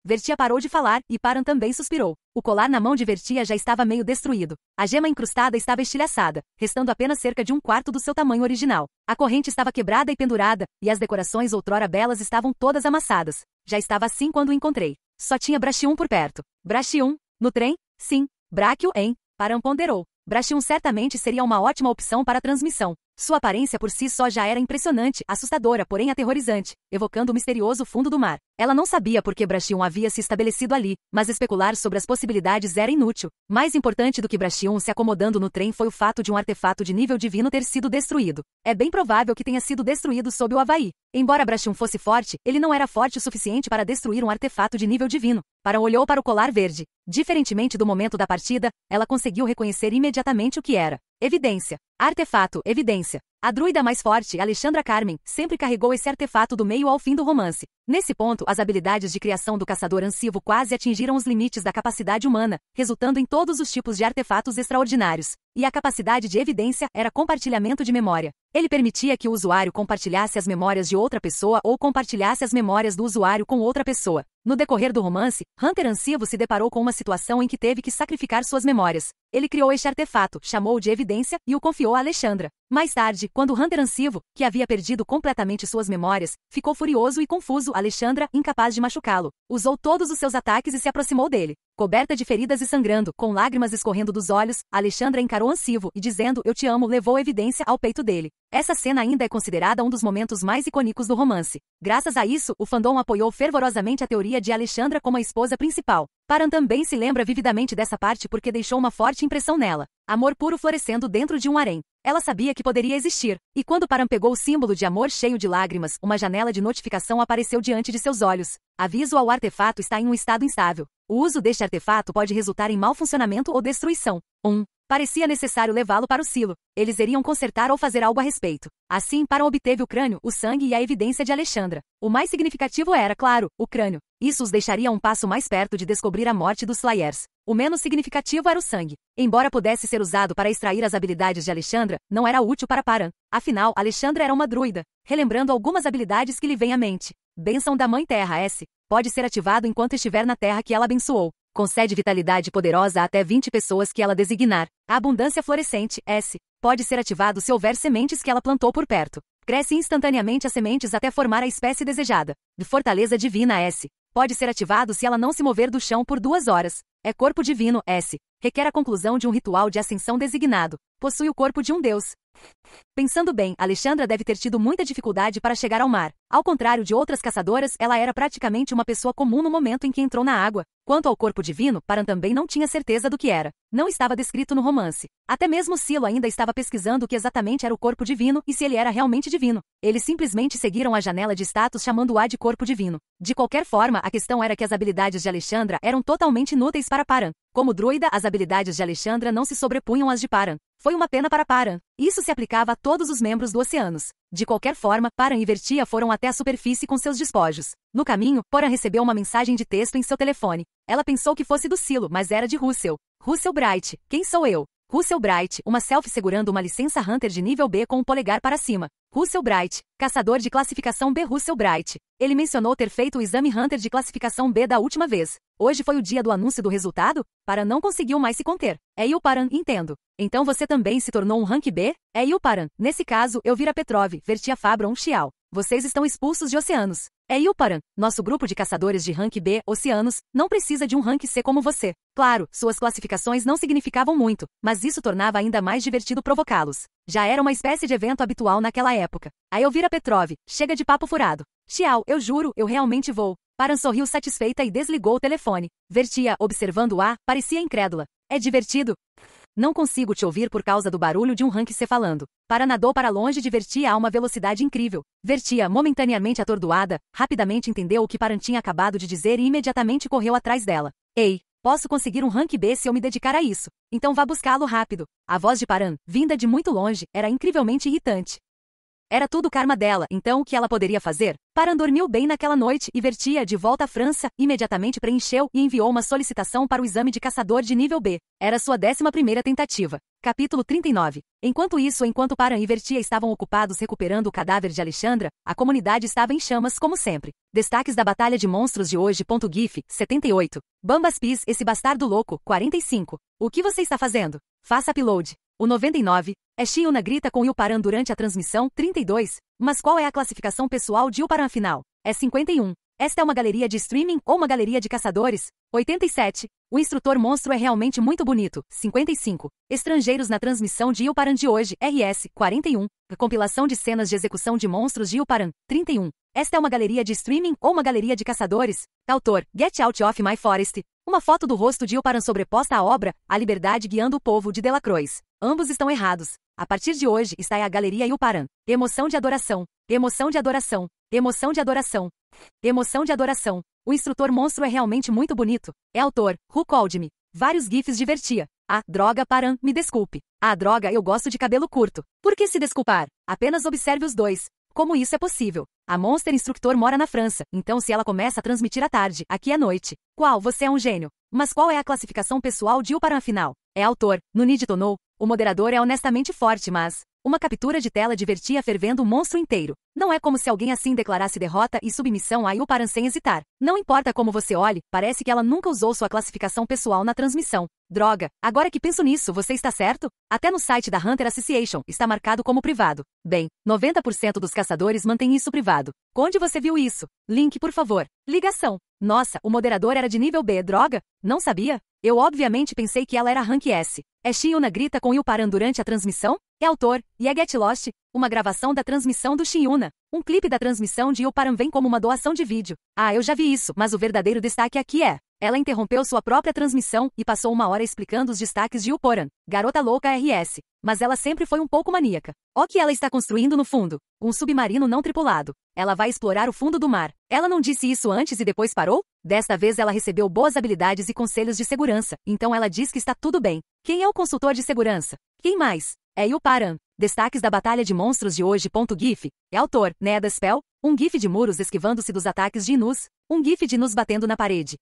Vertia parou de falar, e Param também suspirou. O colar na mão de Vertia já estava meio destruído. A gema incrustada estava estilhaçada, restando apenas cerca de 1/4 do seu tamanho original. A corrente estava quebrada e pendurada, e as decorações outrora belas estavam todas amassadas. Já estava assim quando o encontrei. Só tinha Brachium por perto. Brachium? No trem? Sim. Bráquio, hein? Param ponderou. Brachium certamente seria uma ótima opção para a transmissão. Sua aparência por si só já era impressionante, assustadora, porém aterrorizante, evocando o misterioso fundo do mar. Ela não sabia por que Brachium havia se estabelecido ali, mas especular sobre as possibilidades era inútil. Mais importante do que Brachium se acomodando no trem foi o fato de um artefato de nível divino ter sido destruído. É bem provável que tenha sido destruído sob o Havaí. Embora Brachium fosse forte, ele não era forte o suficiente para destruir um artefato de nível divino. Param olhou para o colar verde. Diferentemente do momento da partida, ela conseguiu reconhecer imediatamente o que era. Evidência. Artefato, evidência. A druida mais forte, Alexandra Carmen, sempre carregou esse artefato do meio ao fim do romance. Nesse ponto, as habilidades de criação do caçador ansivo quase atingiram os limites da capacidade humana, resultando em todos os tipos de artefatos extraordinários. E a capacidade de evidência era compartilhamento de memória. Ele permitia que o usuário compartilhasse as memórias de outra pessoa ou compartilhasse as memórias do usuário com outra pessoa. No decorrer do romance, Hunter Ansivo se deparou com uma situação em que teve que sacrificar suas memórias. Ele criou este artefato, chamou-o de evidência e o confiou a Alexandra. Mais tarde, quando Hunter Ansivo, que havia perdido completamente suas memórias, ficou furioso e confuso, Alexandra, incapaz de machucá-lo, usou todos os seus ataques e se aproximou dele. Coberta de feridas e sangrando, com lágrimas escorrendo dos olhos, Alexandra encarou Ansivo e dizendo "Eu te amo" levou evidência ao peito dele. Essa cena ainda é considerada um dos momentos mais icônicos do romance. Graças a isso, o fandom apoiou fervorosamente a teoria de Alexandra como a esposa principal. Param também se lembra vividamente dessa parte porque deixou uma forte impressão nela. Amor puro florescendo dentro de um harém. Ela sabia que poderia existir. E quando Param pegou o símbolo de amor cheio de lágrimas, uma janela de notificação apareceu diante de seus olhos. Aviso ao artefato está em um estado instável. O uso deste artefato pode resultar em mau funcionamento ou destruição. Parecia necessário levá-lo para o silo. Eles iriam consertar ou fazer algo a respeito. Assim, Param obteve o crânio, o sangue e a evidência de Alexandra. O mais significativo era, claro, o crânio. Isso os deixaria um passo mais perto de descobrir a morte dos Slayers. O menos significativo era o sangue. Embora pudesse ser usado para extrair as habilidades de Alexandra, não era útil para Param. Afinal, Alexandra era uma druida. Relembrando algumas habilidades que lhe vêm à mente. Bênção da Mãe Terra S. Pode ser ativado enquanto estiver na terra que ela abençoou. Concede vitalidade poderosa a até 20 pessoas que ela designar. A abundância florescente, S. Pode ser ativado se houver sementes que ela plantou por perto. Cresce instantaneamente as sementes até formar a espécie desejada. De fortaleza divina, S. Pode ser ativado se ela não se mover do chão por 2 horas. É corpo divino, S. Requer a conclusão de um ritual de ascensão designado. Possui o corpo de um deus. Pensando bem, Alexandra deve ter tido muita dificuldade para chegar ao mar. Ao contrário de outras caçadoras, ela era praticamente uma pessoa comum no momento em que entrou na água. Quanto ao corpo divino, Paran também não tinha certeza do que era. Não estava descrito no romance. Até mesmo Silo ainda estava pesquisando o que exatamente era o corpo divino e se ele era realmente divino. Eles simplesmente seguiram a janela de status chamando-a de corpo divino. De qualquer forma, a questão era que as habilidades de Alexandra eram totalmente inúteis para Paran. Como druida, as habilidades de Alexandra não se sobrepunham às de Paran. Foi uma pena para Paran. Isso se aplicava a todos os membros do Oceanos. De qualquer forma, Paran e Vertia foram até a superfície com seus despojos. No caminho, Paran recebeu uma mensagem de texto em seu telefone. Ela pensou que fosse do Silo, mas era de Russell. Russell Bright, quem sou eu? Russell Bright, uma selfie segurando uma licença Hunter de nível B com o polegar para cima. Russell Bright, caçador de classificação B. Russell Bright. Ele mencionou ter feito o exame Hunter de classificação B da última vez. Hoje foi o dia do anúncio do resultado? Paran não conseguiu mais se conter. É eu, Paran, entendo. Então você também se tornou um rank B? É eu, Paran. Nesse caso, eu vira Petrov, Vertia Fabron, Xiao. Vocês estão expulsos de Oceanos. É eu, Paran. Nosso grupo de caçadores de rank B, Oceanos, não precisa de um rank C como você. Claro, suas classificações não significavam muito, mas isso tornava ainda mais divertido provocá-los. Já era uma espécie de evento habitual naquela época. A Elvira Petrov, chega de papo furado. Xiao, eu juro, eu realmente vou. Paran sorriu satisfeita e desligou o telefone. Vertia, observando-a, parecia incrédula. É divertido? Não consigo te ouvir por causa do barulho de um rank C falando. Paran nadou para longe de Vertia a uma velocidade incrível. Vertia, momentaneamente atordoada, rapidamente entendeu o que Paran tinha acabado de dizer e imediatamente correu atrás dela. Ei, posso conseguir um rank B se eu me dedicar a isso. Então vá buscá-lo rápido. A voz de Paran, vinda de muito longe, era incrivelmente irritante. Era tudo karma dela, então o que ela poderia fazer? Paran dormiu bem naquela noite e Vertia, de volta à França, imediatamente preencheu e enviou uma solicitação para o exame de caçador de nível B. Era sua 11ª tentativa. Capítulo 39. Enquanto Paran e Vertia estavam ocupados recuperando o cadáver de Alexandra, a comunidade estava em chamas como sempre. Destaques da Batalha de Monstros de hoje. GIF, 78. Bambas Pis, esse bastardo louco, 45. O que você está fazendo? Faça upload. O 99. É Xiuna grita com Ilparan durante a transmissão. 32. Mas qual é a classificação pessoal de Ilparan afinal? É 51. Esta é uma galeria de streaming ou uma galeria de caçadores? 87. O instrutor monstro é realmente muito bonito. 55. Estrangeiros na transmissão de Ilparan de hoje. RS. 41. Compilação de cenas de execução de monstros de Ilparan. 31. Esta é uma galeria de streaming ou uma galeria de caçadores? Autor. Get Out of My Forest. Uma foto do rosto de Ilparan sobreposta à obra A Liberdade Guiando o Povo de Delacroix. Ambos estão errados. A partir de hoje está a galeria Ilparan. Emoção de adoração. Emoção de adoração. Emoção de adoração. Emoção de adoração. O instrutor monstro é realmente muito bonito. É autor. Who called me? Vários gifs de Vertia. Ah, droga, Paran, me desculpe. Ah, droga, eu gosto de cabelo curto. Por que se desculpar? Apenas observe os dois. Como isso é possível? A Monster Instructor mora na França, então se ela começa a transmitir à tarde, aqui é noite. Qual? Você é um gênio. Mas qual é a classificação pessoal de Ilparan afinal? É autor. No Need to Know. O moderador é honestamente forte, mas... Uma captura de tela de Vertia fervendo o monstro inteiro. Não é como se alguém assim declarasse derrota e submissão a Ilparan sem hesitar. Não importa como você olhe, parece que ela nunca usou sua classificação pessoal na transmissão. Droga, agora que penso nisso, você está certo? Até no site da Hunter Association está marcado como privado. Bem, 90% dos caçadores mantém isso privado. Onde você viu isso? Link, por favor. Ligação. Nossa, o moderador era de nível B, droga? Não sabia? Eu obviamente pensei que ela era rank S. É Xiuna grita com Ilparan durante a transmissão? É autor, e é Get Lost, uma gravação da transmissão do Xiuna. Um clipe da transmissão de Ilparan vem como uma doação de vídeo. Ah, eu já vi isso, mas o verdadeiro destaque aqui é... Ela interrompeu sua própria transmissão e passou 1 hora explicando os destaques de Ilparan. Garota louca RS. Mas ela sempre foi um pouco maníaca. O que ela está construindo no fundo? Um submarino não tripulado. Ela vai explorar o fundo do mar. Ela não disse isso antes e depois parou? Desta vez ela recebeu boas habilidades e conselhos de segurança, então ela diz que está tudo bem. Quem é o consultor de segurança? Quem mais? É Ilparan. Destaques da Batalha de Monstros de hoje. GIF. É autor. Neda Spell. Um gif de muros esquivando-se dos ataques de Inus. Um gif de Inus batendo na parede.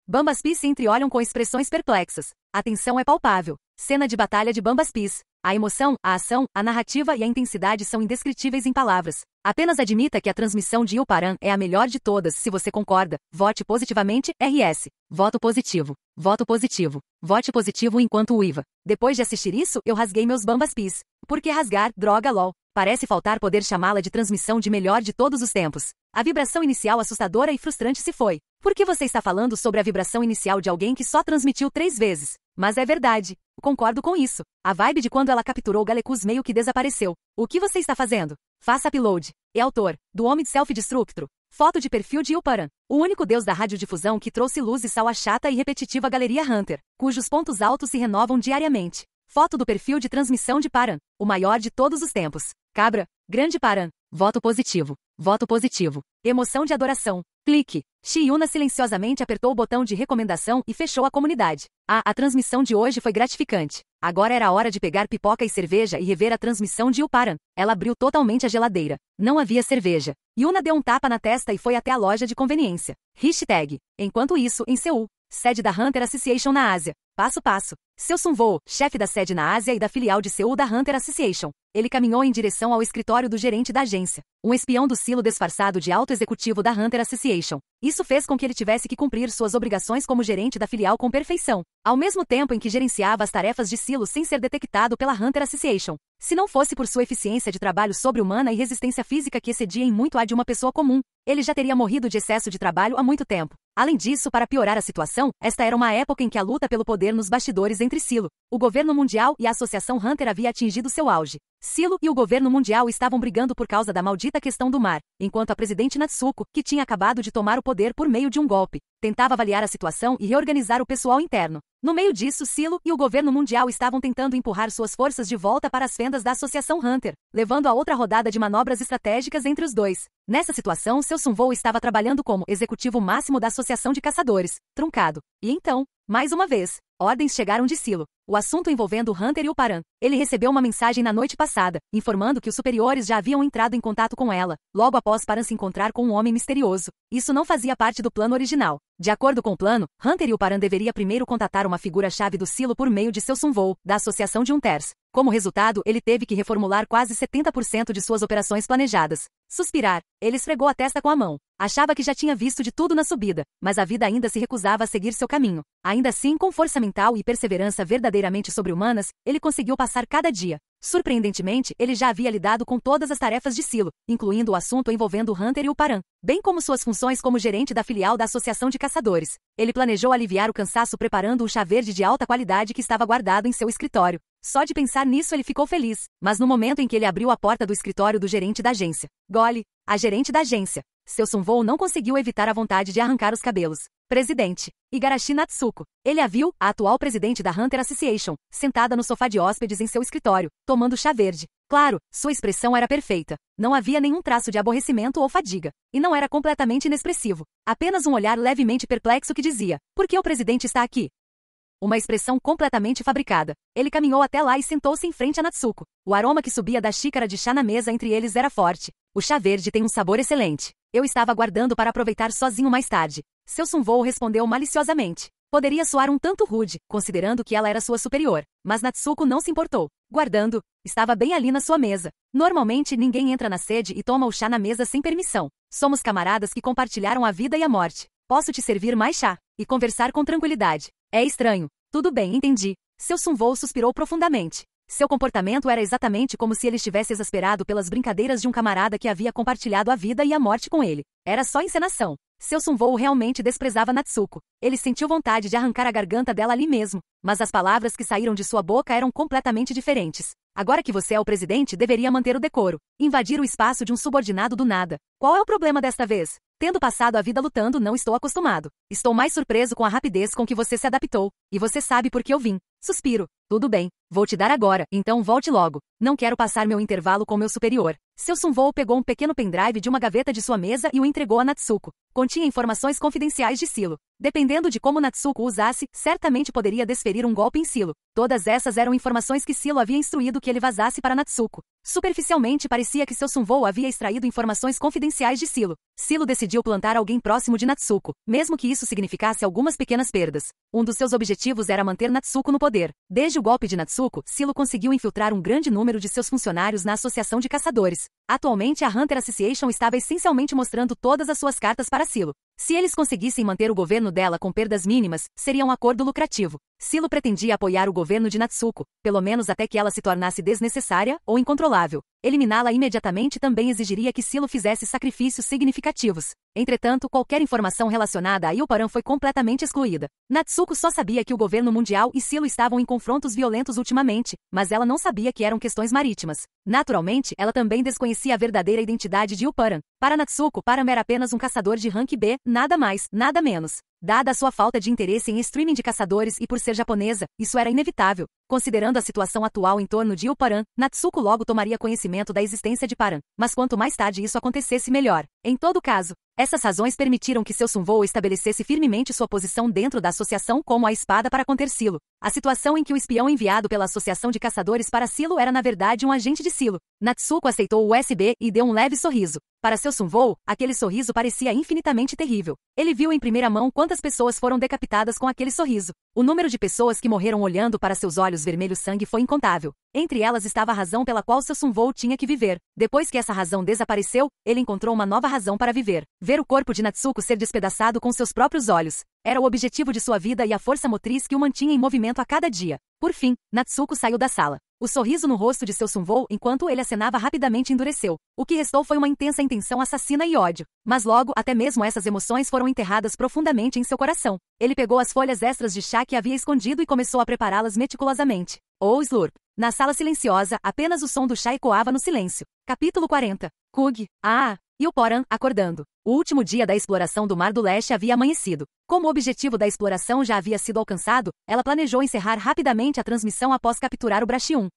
Bambas Pis se entreolham com expressões perplexas. A tensão é palpável. Cena de batalha de Bambas Pis. A emoção, a ação, a narrativa e a intensidade são indescritíveis em palavras. Apenas admita que a transmissão de Ilparan é a melhor de todas. Se você concorda, vote positivamente. RS. Voto positivo. Voto positivo. Vote positivo enquanto uiva. Depois de assistir isso, eu rasguei meus Bambas Pis. Por que rasgar? Droga lol. Parece faltar poder chamá-la de transmissão de melhor de todos os tempos. A vibração inicial assustadora e frustrante se foi. Por que você está falando sobre a vibração inicial de alguém que só transmitiu 3 vezes? Mas é verdade. Concordo com isso. A vibe de quando ela capturou Galecus meio que desapareceu. O que você está fazendo? Faça upload. É autor, do Homem Self-Destructro. Foto de perfil de Ilparan, o único deus da radiodifusão que trouxe luz e sal à chata e repetitiva Galeria Hunter, cujos pontos altos se renovam diariamente. Foto do perfil de transmissão de Paran, o maior de todos os tempos. Cabra, grande Paran. Voto positivo. Voto positivo. Emoção de adoração. Clique. Shiuna silenciosamente apertou o botão de recomendação e fechou a comunidade. A transmissão de hoje foi gratificante. Agora era hora de pegar pipoca e cerveja e rever a transmissão de Ilparan. Ela abriu totalmente a geladeira. Não havia cerveja. Yuna deu um tapa na testa e foi até a loja de conveniência. Hashtag. Enquanto isso, em Seul, sede da Hunter Association na Ásia. Passo passo. Seo Sun-woo, chefe da sede na Ásia e da filial de Seul da Hunter Association. Ele caminhou em direção ao escritório do gerente da agência, um espião do silo disfarçado de alto executivo da Hunter Association. Isso fez com que ele tivesse que cumprir suas obrigações como gerente da filial com perfeição, ao mesmo tempo em que gerenciava as tarefas de silo sem ser detectado pela Hunter Association. Se não fosse por sua eficiência de trabalho sobre-humana e resistência física que excedia em muito a de uma pessoa comum, ele já teria morrido de excesso de trabalho há muito tempo. Além disso, para piorar a situação, esta era uma época em que a luta pelo poder nos bastidores entre Silo, o governo mundial e a Associação Hunter havia atingido seu auge. Silo e o governo mundial estavam brigando por causa da maldita questão do mar, enquanto a presidente Natsuko, que tinha acabado de tomar o poder por meio de um golpe, tentava avaliar a situação e reorganizar o pessoal interno. No meio disso, Silo e o governo mundial estavam tentando empurrar suas forças de volta para as fendas da Associação Hunter, levando a outra rodada de manobras estratégicas entre os dois. Nessa situação, Seo Sun-woo estava trabalhando como executivo máximo da Associação de Caçadores, truncado. E então, mais uma vez, ordens chegaram de Silo. O assunto envolvendo Hunter e o Paran. Ele recebeu uma mensagem na noite passada, informando que os superiores já haviam entrado em contato com ela, logo após Paran se encontrar com um homem misterioso. Isso não fazia parte do plano original. De acordo com o plano, Hunter e o Paran deveria primeiro contatar uma figura-chave do Silo por meio de Seo Sun-woo, da Associação de Hunters. Como resultado, ele teve que reformular quase 70% de suas operações planejadas. Suspirar. Ele esfregou a testa com a mão. Achava que já tinha visto de tudo na subida, mas a vida ainda se recusava a seguir seu caminho. Ainda assim, com força mental e perseverança verdadeiramente sobre-humanas, ele conseguiu passar cada dia. Surpreendentemente, ele já havia lidado com todas as tarefas de Silo, incluindo o assunto envolvendo Hunter e o Paran, bem como suas funções como gerente da filial da Associação de Caçadores. Ele planejou aliviar o cansaço preparando um chá verde de alta qualidade que estava guardado em seu escritório. Só de pensar nisso ele ficou feliz, mas no momento em que ele abriu a porta do escritório do gerente da agência, Gole, a gerente da agência, Seo Sun-woo não conseguiu evitar a vontade de arrancar os cabelos. Presidente. Igarashi Natsuko. Ele a viu, a atual presidente da Hunter Association, sentada no sofá de hóspedes em seu escritório, tomando chá verde. Claro, sua expressão era perfeita. Não havia nenhum traço de aborrecimento ou fadiga. E não era completamente inexpressivo. Apenas um olhar levemente perplexo que dizia: por que o presidente está aqui? Uma expressão completamente fabricada. Ele caminhou até lá e sentou-se em frente a Natsuko. O aroma que subia da xícara de chá na mesa entre eles era forte. O chá verde tem um sabor excelente. Eu estava aguardando para aproveitar sozinho mais tarde. Seo Sun-woo respondeu maliciosamente. Poderia soar um tanto rude, considerando que ela era sua superior, mas Natsuko não se importou. Guardando, estava bem ali na sua mesa. Normalmente ninguém entra na sede e toma o chá na mesa sem permissão. Somos camaradas que compartilharam a vida e a morte. Posso te servir mais chá e conversar com tranquilidade. É estranho. Tudo bem, entendi. Seo Sun-woo suspirou profundamente. Seu comportamento era exatamente como se ele estivesse exasperado pelas brincadeiras de um camarada que havia compartilhado a vida e a morte com ele. Era só encenação. Seo Sun-woo realmente desprezava Natsuko. Ele sentiu vontade de arrancar a garganta dela ali mesmo, mas as palavras que saíram de sua boca eram completamente diferentes. Agora que você é o presidente, deveria manter o decoro. Invadir o espaço de um subordinado do nada. Qual é o problema desta vez? Tendo passado a vida lutando, não estou acostumado. Estou mais surpreso com a rapidez com que você se adaptou. E você sabe por que eu vim. Suspiro. Tudo bem. Vou te dar agora, então volte logo. Não quero passar meu intervalo com meu superior. Seo Sun-woo pegou um pequeno pendrive de uma gaveta de sua mesa e o entregou a Natsuko. Continha informações confidenciais de Silo. Dependendo de como Natsuko usasse, certamente poderia desferir um golpe em Silo. Todas essas eram informações que Silo havia instruído que ele vazasse para Natsuko. Superficialmente parecia que Seo Sun-woo havia extraído informações confidenciais de Silo. Silo decidiu plantar alguém próximo de Natsuko, mesmo que isso significasse algumas pequenas perdas. Um dos seus objetivos era manter Natsuko no poder. Desde o golpe de Natsuko, Silo conseguiu infiltrar um grande número de seus funcionários na Associação de Caçadores. Atualmente a Hunter Association estava essencialmente mostrando todas as suas cartas para Silo. Se eles conseguissem manter o governo dela com perdas mínimas, seria um acordo lucrativo. Silo pretendia apoiar o governo de Natsuko, pelo menos até que ela se tornasse desnecessária ou incontrolável. Eliminá-la imediatamente também exigiria que Silo fizesse sacrifícios significativos. Entretanto, qualquer informação relacionada a Ilparan foi completamente excluída. Natsuko só sabia que o governo mundial e Silo estavam em confrontos violentos ultimamente, mas ela não sabia que eram questões marítimas. Naturalmente, ela também desconhecia a verdadeira identidade de Ilparan. Para Natsuko, Param era apenas um caçador de rank B, nada mais, nada menos. Dada a sua falta de interesse em streaming de caçadores e por ser japonesa, isso era inevitável. Considerando a situação atual em torno de Ilparan, Natsuko logo tomaria conhecimento da existência de Param, mas quanto mais tarde isso acontecesse melhor. Em todo caso, essas razões permitiram que seu Sunvoo estabelecesse firmemente sua posição dentro da associação como a espada para conter Silo. A situação em que o espião enviado pela Associação de Caçadores para Silo era na verdade um agente de Silo. Natsuko aceitou o USB e deu um leve sorriso. Para seu Sunvoo, aquele sorriso parecia infinitamente terrível. Ele viu em primeira mão quantas pessoas foram decapitadas com aquele sorriso. O número de pessoas que morreram olhando para seus olhos vermelhos sangue foi incontável. Entre elas estava a razão pela qual seu Sunvoo tinha que viver. Depois que essa razão desapareceu, ele encontrou uma nova razão para viver. Ver o corpo de Natsuko ser despedaçado com seus próprios olhos. Era o objetivo de sua vida e a força motriz que o mantinha em movimento a cada dia. Por fim, Natsuko saiu da sala. O sorriso no rosto de seu Sunvoo enquanto ele acenava rapidamente endureceu. O que restou foi uma intensa intenção assassina e ódio. Mas logo, até mesmo essas emoções foram enterradas profundamente em seu coração. Ele pegou as folhas extras de chá que havia escondido e começou a prepará-las meticulosamente. Oh, slurp. Na sala silenciosa, apenas o som do chá ecoava no silêncio. Capítulo 40. Kug. Ilparan, acordando. O último dia da exploração do Mar do Leste havia amanhecido. Como o objetivo da exploração já havia sido alcançado, ela planejou encerrar rapidamente a transmissão após capturar o Brachium.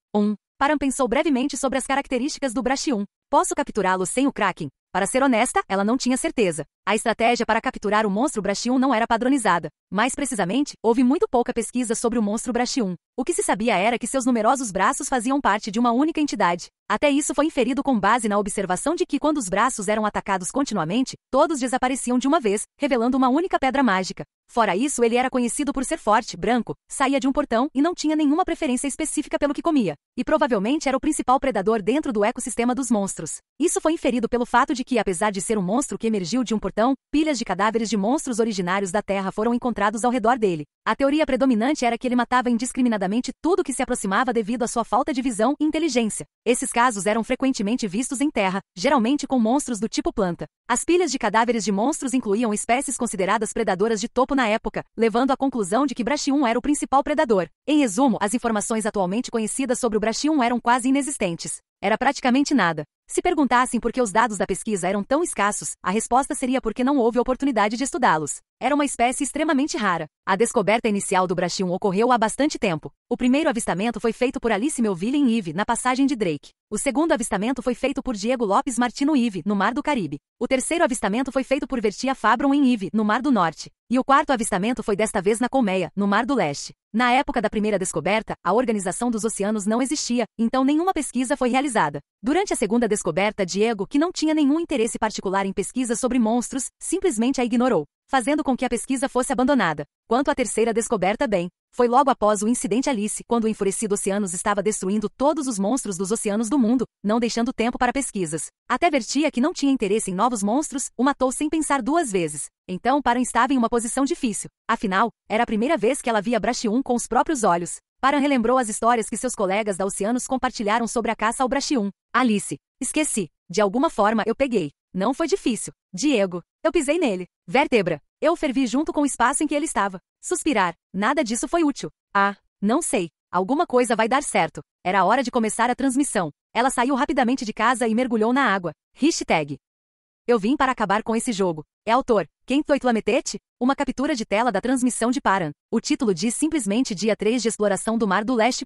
Param pensou brevemente sobre as características do Brachium. Posso capturá-lo sem o Kraken? Para ser honesta, ela não tinha certeza. A estratégia para capturar o monstro Brachium não era padronizada. Mais precisamente, houve muito pouca pesquisa sobre o monstro Brachium. O que se sabia era que seus numerosos braços faziam parte de uma única entidade. Até isso foi inferido com base na observação de que quando os braços eram atacados continuamente, todos desapareciam de uma vez, revelando uma única pedra mágica. Fora isso, ele era conhecido por ser forte, branco, saía de um portão e não tinha nenhuma preferência específica pelo que comia. E provavelmente era o principal predador dentro do ecossistema dos monstros. Isso foi inferido pelo fato de que, apesar de ser um monstro que emergiu de um portão, pilhas de cadáveres de monstros originários da Terra foram encontrados ao redor dele. A teoria predominante era que ele matava indiscriminadamente tudo que se aproximava devido à sua falta de visão e inteligência. Esses casos eram frequentemente vistos em terra, geralmente com monstros do tipo planta. As pilhas de cadáveres de monstros incluíam espécies consideradas predadoras de topo na época, levando à conclusão de que Brachium era o principal predador. Em resumo, as informações atualmente conhecidas sobre o Brachium eram quase inexistentes. Era praticamente nada. Se perguntassem por que os dados da pesquisa eram tão escassos, a resposta seria porque não houve oportunidade de estudá-los. Era uma espécie extremamente rara. A descoberta inicial do Brachium ocorreu há bastante tempo. O primeiro avistamento foi feito por Alice Melville em Eve, na passagem de Drake. O segundo avistamento foi feito por Diego Lopes Martino Eve, no Mar do Caribe. O terceiro avistamento foi feito por Vertia Fabron em Eve, no Mar do Norte. E o quarto avistamento foi desta vez na Colmeia, no Mar do Leste. Na época da primeira descoberta, a Organização dos Oceanos não existia, então nenhuma pesquisa foi realizada. Durante a segunda descoberta, Diego, que não tinha nenhum interesse particular em pesquisas sobre monstros, simplesmente a ignorou, fazendo com que a pesquisa fosse abandonada. Quanto à terceira descoberta, foi logo após o incidente Alice, quando o enfurecido Oceanos estava destruindo todos os monstros dos oceanos do mundo, não deixando tempo para pesquisas. Até Vertia, que não tinha interesse em novos monstros, o matou sem pensar duas vezes. Então Param estava em uma posição difícil. Afinal, era a primeira vez que ela via Brachium com os próprios olhos. Param relembrou as histórias que seus colegas da Oceanos compartilharam sobre a caça ao Brachium. Alice. Esqueci. De alguma forma eu peguei. Não foi difícil. Diego. Eu pisei nele. Vértebra. Eu o fervi junto com o espaço em que ele estava. Suspirar. Nada disso foi útil. Não sei. Alguma coisa vai dar certo. Era hora de começar a transmissão. Ela saiu rapidamente de casa e mergulhou na água. Hashtag. Eu vim para acabar com esse jogo. É autor. Quem foi Tlametete? Uma captura de tela da transmissão de Param. O título diz simplesmente Dia 3 de exploração do Mar do Leste.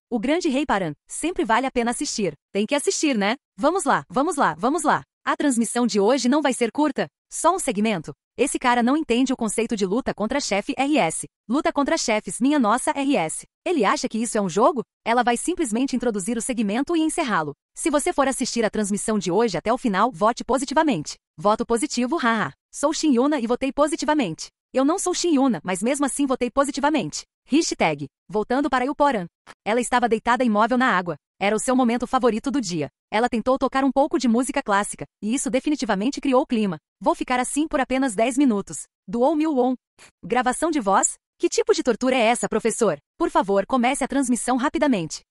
O grande rei Param. Sempre vale a pena assistir. Tem que assistir, né? Vamos lá, vamos lá, vamos lá. A transmissão de hoje não vai ser curta. Só um segmento. Esse cara não entende o conceito de luta contra chefe RS. Luta contra chefes, minha nossa RS. Ele acha que isso é um jogo? Ela vai simplesmente introduzir o segmento e encerrá-lo. Se você for assistir a transmissão de hoje até o final, vote positivamente. Voto positivo, haha. Sou Shin Yuna e votei positivamente. Eu não sou Shin Yuna, mas mesmo assim votei positivamente. Hashtag. Voltando para Ilparan. Ela estava deitada imóvel na água. Era o seu momento favorito do dia. Ela tentou tocar um pouco de música clássica, e isso definitivamente criou o clima. Vou ficar assim por apenas 10 minutos. Doou 1000 won. Gravação de voz? Que tipo de tortura é essa, professor? Por favor, comece a transmissão rapidamente.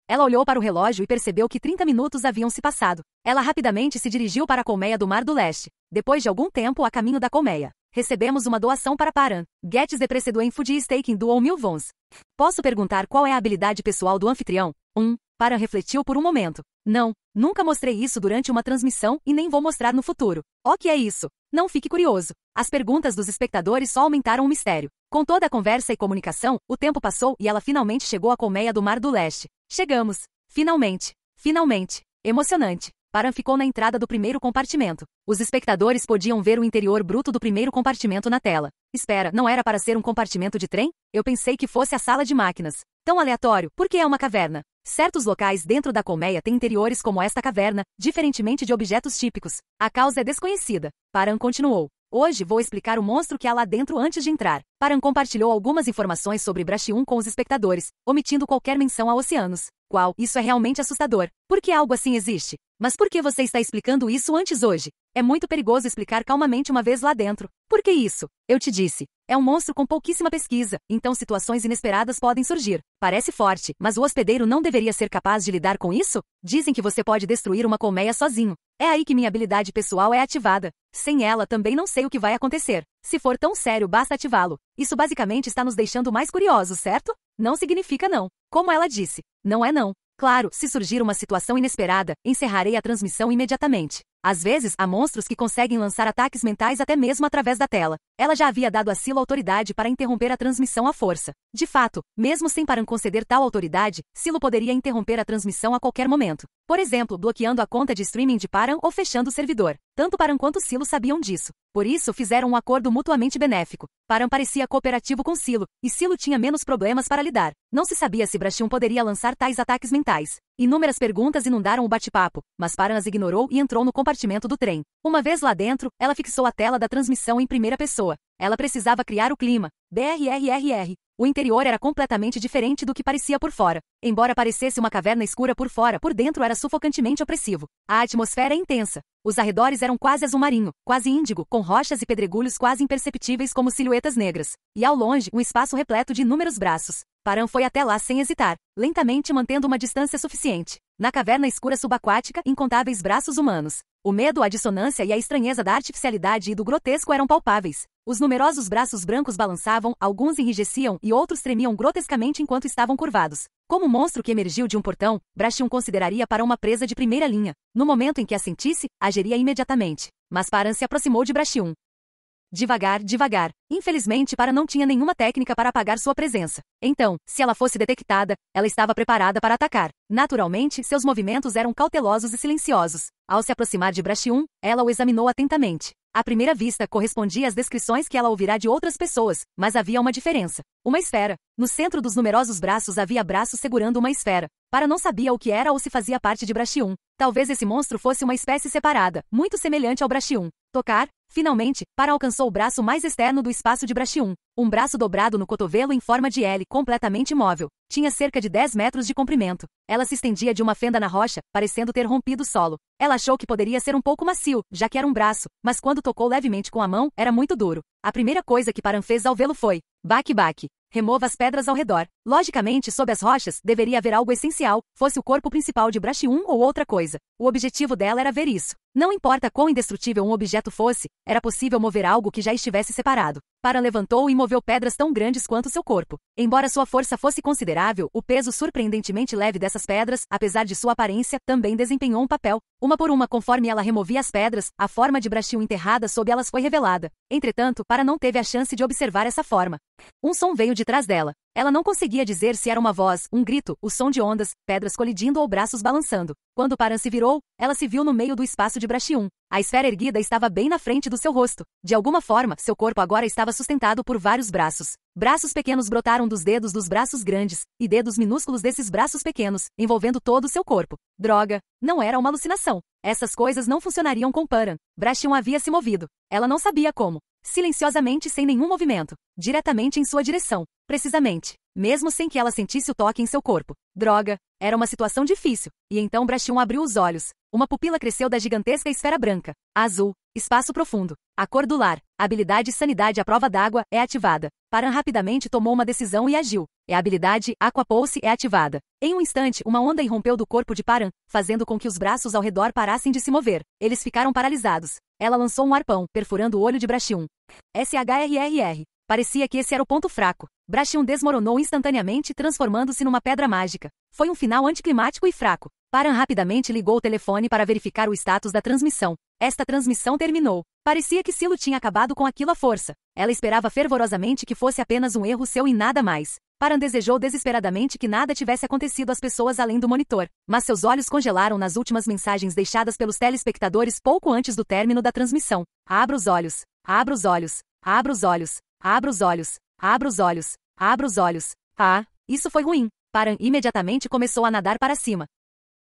Ela olhou para o relógio e percebeu que 30 minutos haviam se passado. Ela rapidamente se dirigiu para a colmeia do Mar do Leste. Depois de algum tempo a caminho da colmeia, recebemos uma doação para Paran. Gets the precedent food staking doou 1000 vons. Posso perguntar qual é a habilidade pessoal do anfitrião? Paran refletiu por um momento. Não, nunca mostrei isso durante uma transmissão e nem vou mostrar no futuro. O que é isso? Não fique curioso. As perguntas dos espectadores só aumentaram o mistério. Com toda a conversa e comunicação, o tempo passou e ela finalmente chegou à colmeia do Mar do Leste. Chegamos. Finalmente. Finalmente. Emocionante. Paran ficou na entrada do primeiro compartimento. Os espectadores podiam ver o interior bruto do primeiro compartimento na tela. Espera, não era para ser um compartimento de trem? Eu pensei que fosse a sala de máquinas. Tão aleatório, porque é uma caverna. Certos locais dentro da colmeia têm interiores como esta caverna, diferentemente de objetos típicos. A causa é desconhecida. Paran continuou. Hoje vou explicar o monstro que há lá dentro antes de entrar. Paran compartilhou algumas informações sobre Brashium com os espectadores, omitindo qualquer menção a oceanos. Qual, isso é realmente assustador. Por que algo assim existe? Mas por que você está explicando isso antes hoje? É muito perigoso explicar calmamente uma vez lá dentro. Por que isso? Eu te disse. É um monstro com pouquíssima pesquisa, então situações inesperadas podem surgir. Parece forte, mas o hospedeiro não deveria ser capaz de lidar com isso? Dizem que você pode destruir uma colmeia sozinho. É aí que minha habilidade pessoal é ativada. Sem ela, também não sei o que vai acontecer. Se for tão sério, basta ativá-lo. Isso basicamente está nos deixando mais curiosos, certo? Não significa não. Como ela disse. Não é não. Claro, se surgir uma situação inesperada, encerrarei a transmissão imediatamente. Às vezes, há monstros que conseguem lançar ataques mentais até mesmo através da tela. Ela já havia dado a Silo autoridade para interromper a transmissão à força. De fato, mesmo sem Paran conceder tal autoridade, Silo poderia interromper a transmissão a qualquer momento. Por exemplo, bloqueando a conta de streaming de Paran ou fechando o servidor. Tanto Paran quanto Silo sabiam disso. Por isso, fizeram um acordo mutuamente benéfico. Paran parecia cooperativo com Silo, e Silo tinha menos problemas para lidar. Não se sabia se Brashium poderia lançar tais ataques mentais. Inúmeras perguntas inundaram o bate-papo, mas Paran as ignorou e entrou no compartimento do trem. Uma vez lá dentro, ela fixou a tela da transmissão em primeira pessoa. Ela precisava criar o clima. BRRRR. O interior era completamente diferente do que parecia por fora. Embora parecesse uma caverna escura por fora, por dentro era sufocantemente opressivo. A atmosfera é intensa. Os arredores eram quase azul marinho, quase índigo, com rochas e pedregulhos quase imperceptíveis como silhuetas negras. E ao longe, um espaço repleto de inúmeros braços. Paran foi até lá sem hesitar, lentamente mantendo uma distância suficiente. Na caverna escura subaquática, incontáveis braços humanos. O medo, a dissonância e a estranheza da artificialidade e do grotesco eram palpáveis. Os numerosos braços brancos balançavam, alguns enrijeciam e outros tremiam grotescamente enquanto estavam curvados. Como um monstro que emergiu de um portão, Brashium consideraria Paran uma presa de primeira linha. No momento em que a sentisse, agiria imediatamente. Mas Paran se aproximou de Brashium. Devagar, devagar. Infelizmente, Paran não tinha nenhuma técnica para apagar sua presença. Então, se ela fosse detectada, ela estava preparada para atacar. Naturalmente, seus movimentos eram cautelosos e silenciosos. Ao se aproximar de Brashium, ela o examinou atentamente. À primeira vista, correspondia às descrições que ela ouvirá de outras pessoas, mas havia uma diferença. Uma esfera. No centro dos numerosos braços havia braços segurando uma esfera. Paran não sabia o que era ou se fazia parte de Brashium. Talvez esse monstro fosse uma espécie separada, muito semelhante ao Brashium. Tocar. Finalmente, Paran alcançou o braço mais externo do espaço de Brashium. Um braço dobrado no cotovelo em forma de L, completamente imóvel. Tinha cerca de 10 metros de comprimento. Ela se estendia de uma fenda na rocha, parecendo ter rompido o solo. Ela achou que poderia ser um pouco macio, já que era um braço, mas quando tocou levemente com a mão, era muito duro. A primeira coisa que Paran fez ao vê-lo foi: baque. Remova as pedras ao redor. Logicamente, sob as rochas, deveria haver algo essencial, fosse o corpo principal de Brashium ou outra coisa. O objetivo dela era ver isso. Não importa quão indestrutível um objeto fosse, era possível mover algo que já estivesse separado. Paran levantou e moveu pedras tão grandes quanto seu corpo. Embora sua força fosse considerável, o peso surpreendentemente leve dessas pedras, apesar de sua aparência, também desempenhou um papel. Uma por uma, conforme ela removia as pedras, a forma de Brashium enterrada sob elas foi revelada. Entretanto, Paran não teve a chance de observar essa forma. Um som veio de trás dela. Ela não conseguia dizer se era uma voz, um grito, o som de ondas, pedras colidindo ou braços balançando. Quando Paran se virou, ela se viu no meio do espaço de Brashium. A esfera erguida estava bem na frente do seu rosto. De alguma forma, seu corpo agora estava sustentado por vários braços. Braços pequenos brotaram dos dedos dos braços grandes, e dedos minúsculos desses braços pequenos, envolvendo todo o seu corpo. Droga! Não era uma alucinação. Essas coisas não funcionariam com Paran. Brashium havia se movido. Ela não sabia como. Silenciosamente, sem nenhum movimento. Diretamente em sua direção. Precisamente. Mesmo sem que ela sentisse o toque em seu corpo. Droga! Era uma situação difícil. E então Brashium abriu os olhos. Uma pupila cresceu da gigantesca esfera branca. Azul. Espaço profundo. A cor do lar. Habilidade Sanidade à prova d'água é ativada. Paran rapidamente tomou uma decisão e agiu. A habilidade Aquapulse é ativada. Em um instante, uma onda irrompeu do corpo de Paran, fazendo com que os braços ao redor parassem de se mover. Eles ficaram paralisados. Ela lançou um arpão, perfurando o olho de Brachium. SHRRR. Parecia que esse era o ponto fraco. Brachium desmoronou instantaneamente, transformando-se numa pedra mágica. Foi um final anticlimático e fraco. Paran rapidamente ligou o telefone para verificar o status da transmissão. Esta transmissão terminou. Parecia que Silo tinha acabado com aquilo à força. Ela esperava fervorosamente que fosse apenas um erro seu e nada mais. Paran desejou desesperadamente que nada tivesse acontecido às pessoas além do monitor, mas seus olhos congelaram nas últimas mensagens deixadas pelos telespectadores pouco antes do término da transmissão. Abra os olhos. Abra os olhos. Abra os olhos. Abra os olhos. Abra os olhos. Abra os olhos. Ah, isso foi ruim. Paran imediatamente começou a nadar para cima.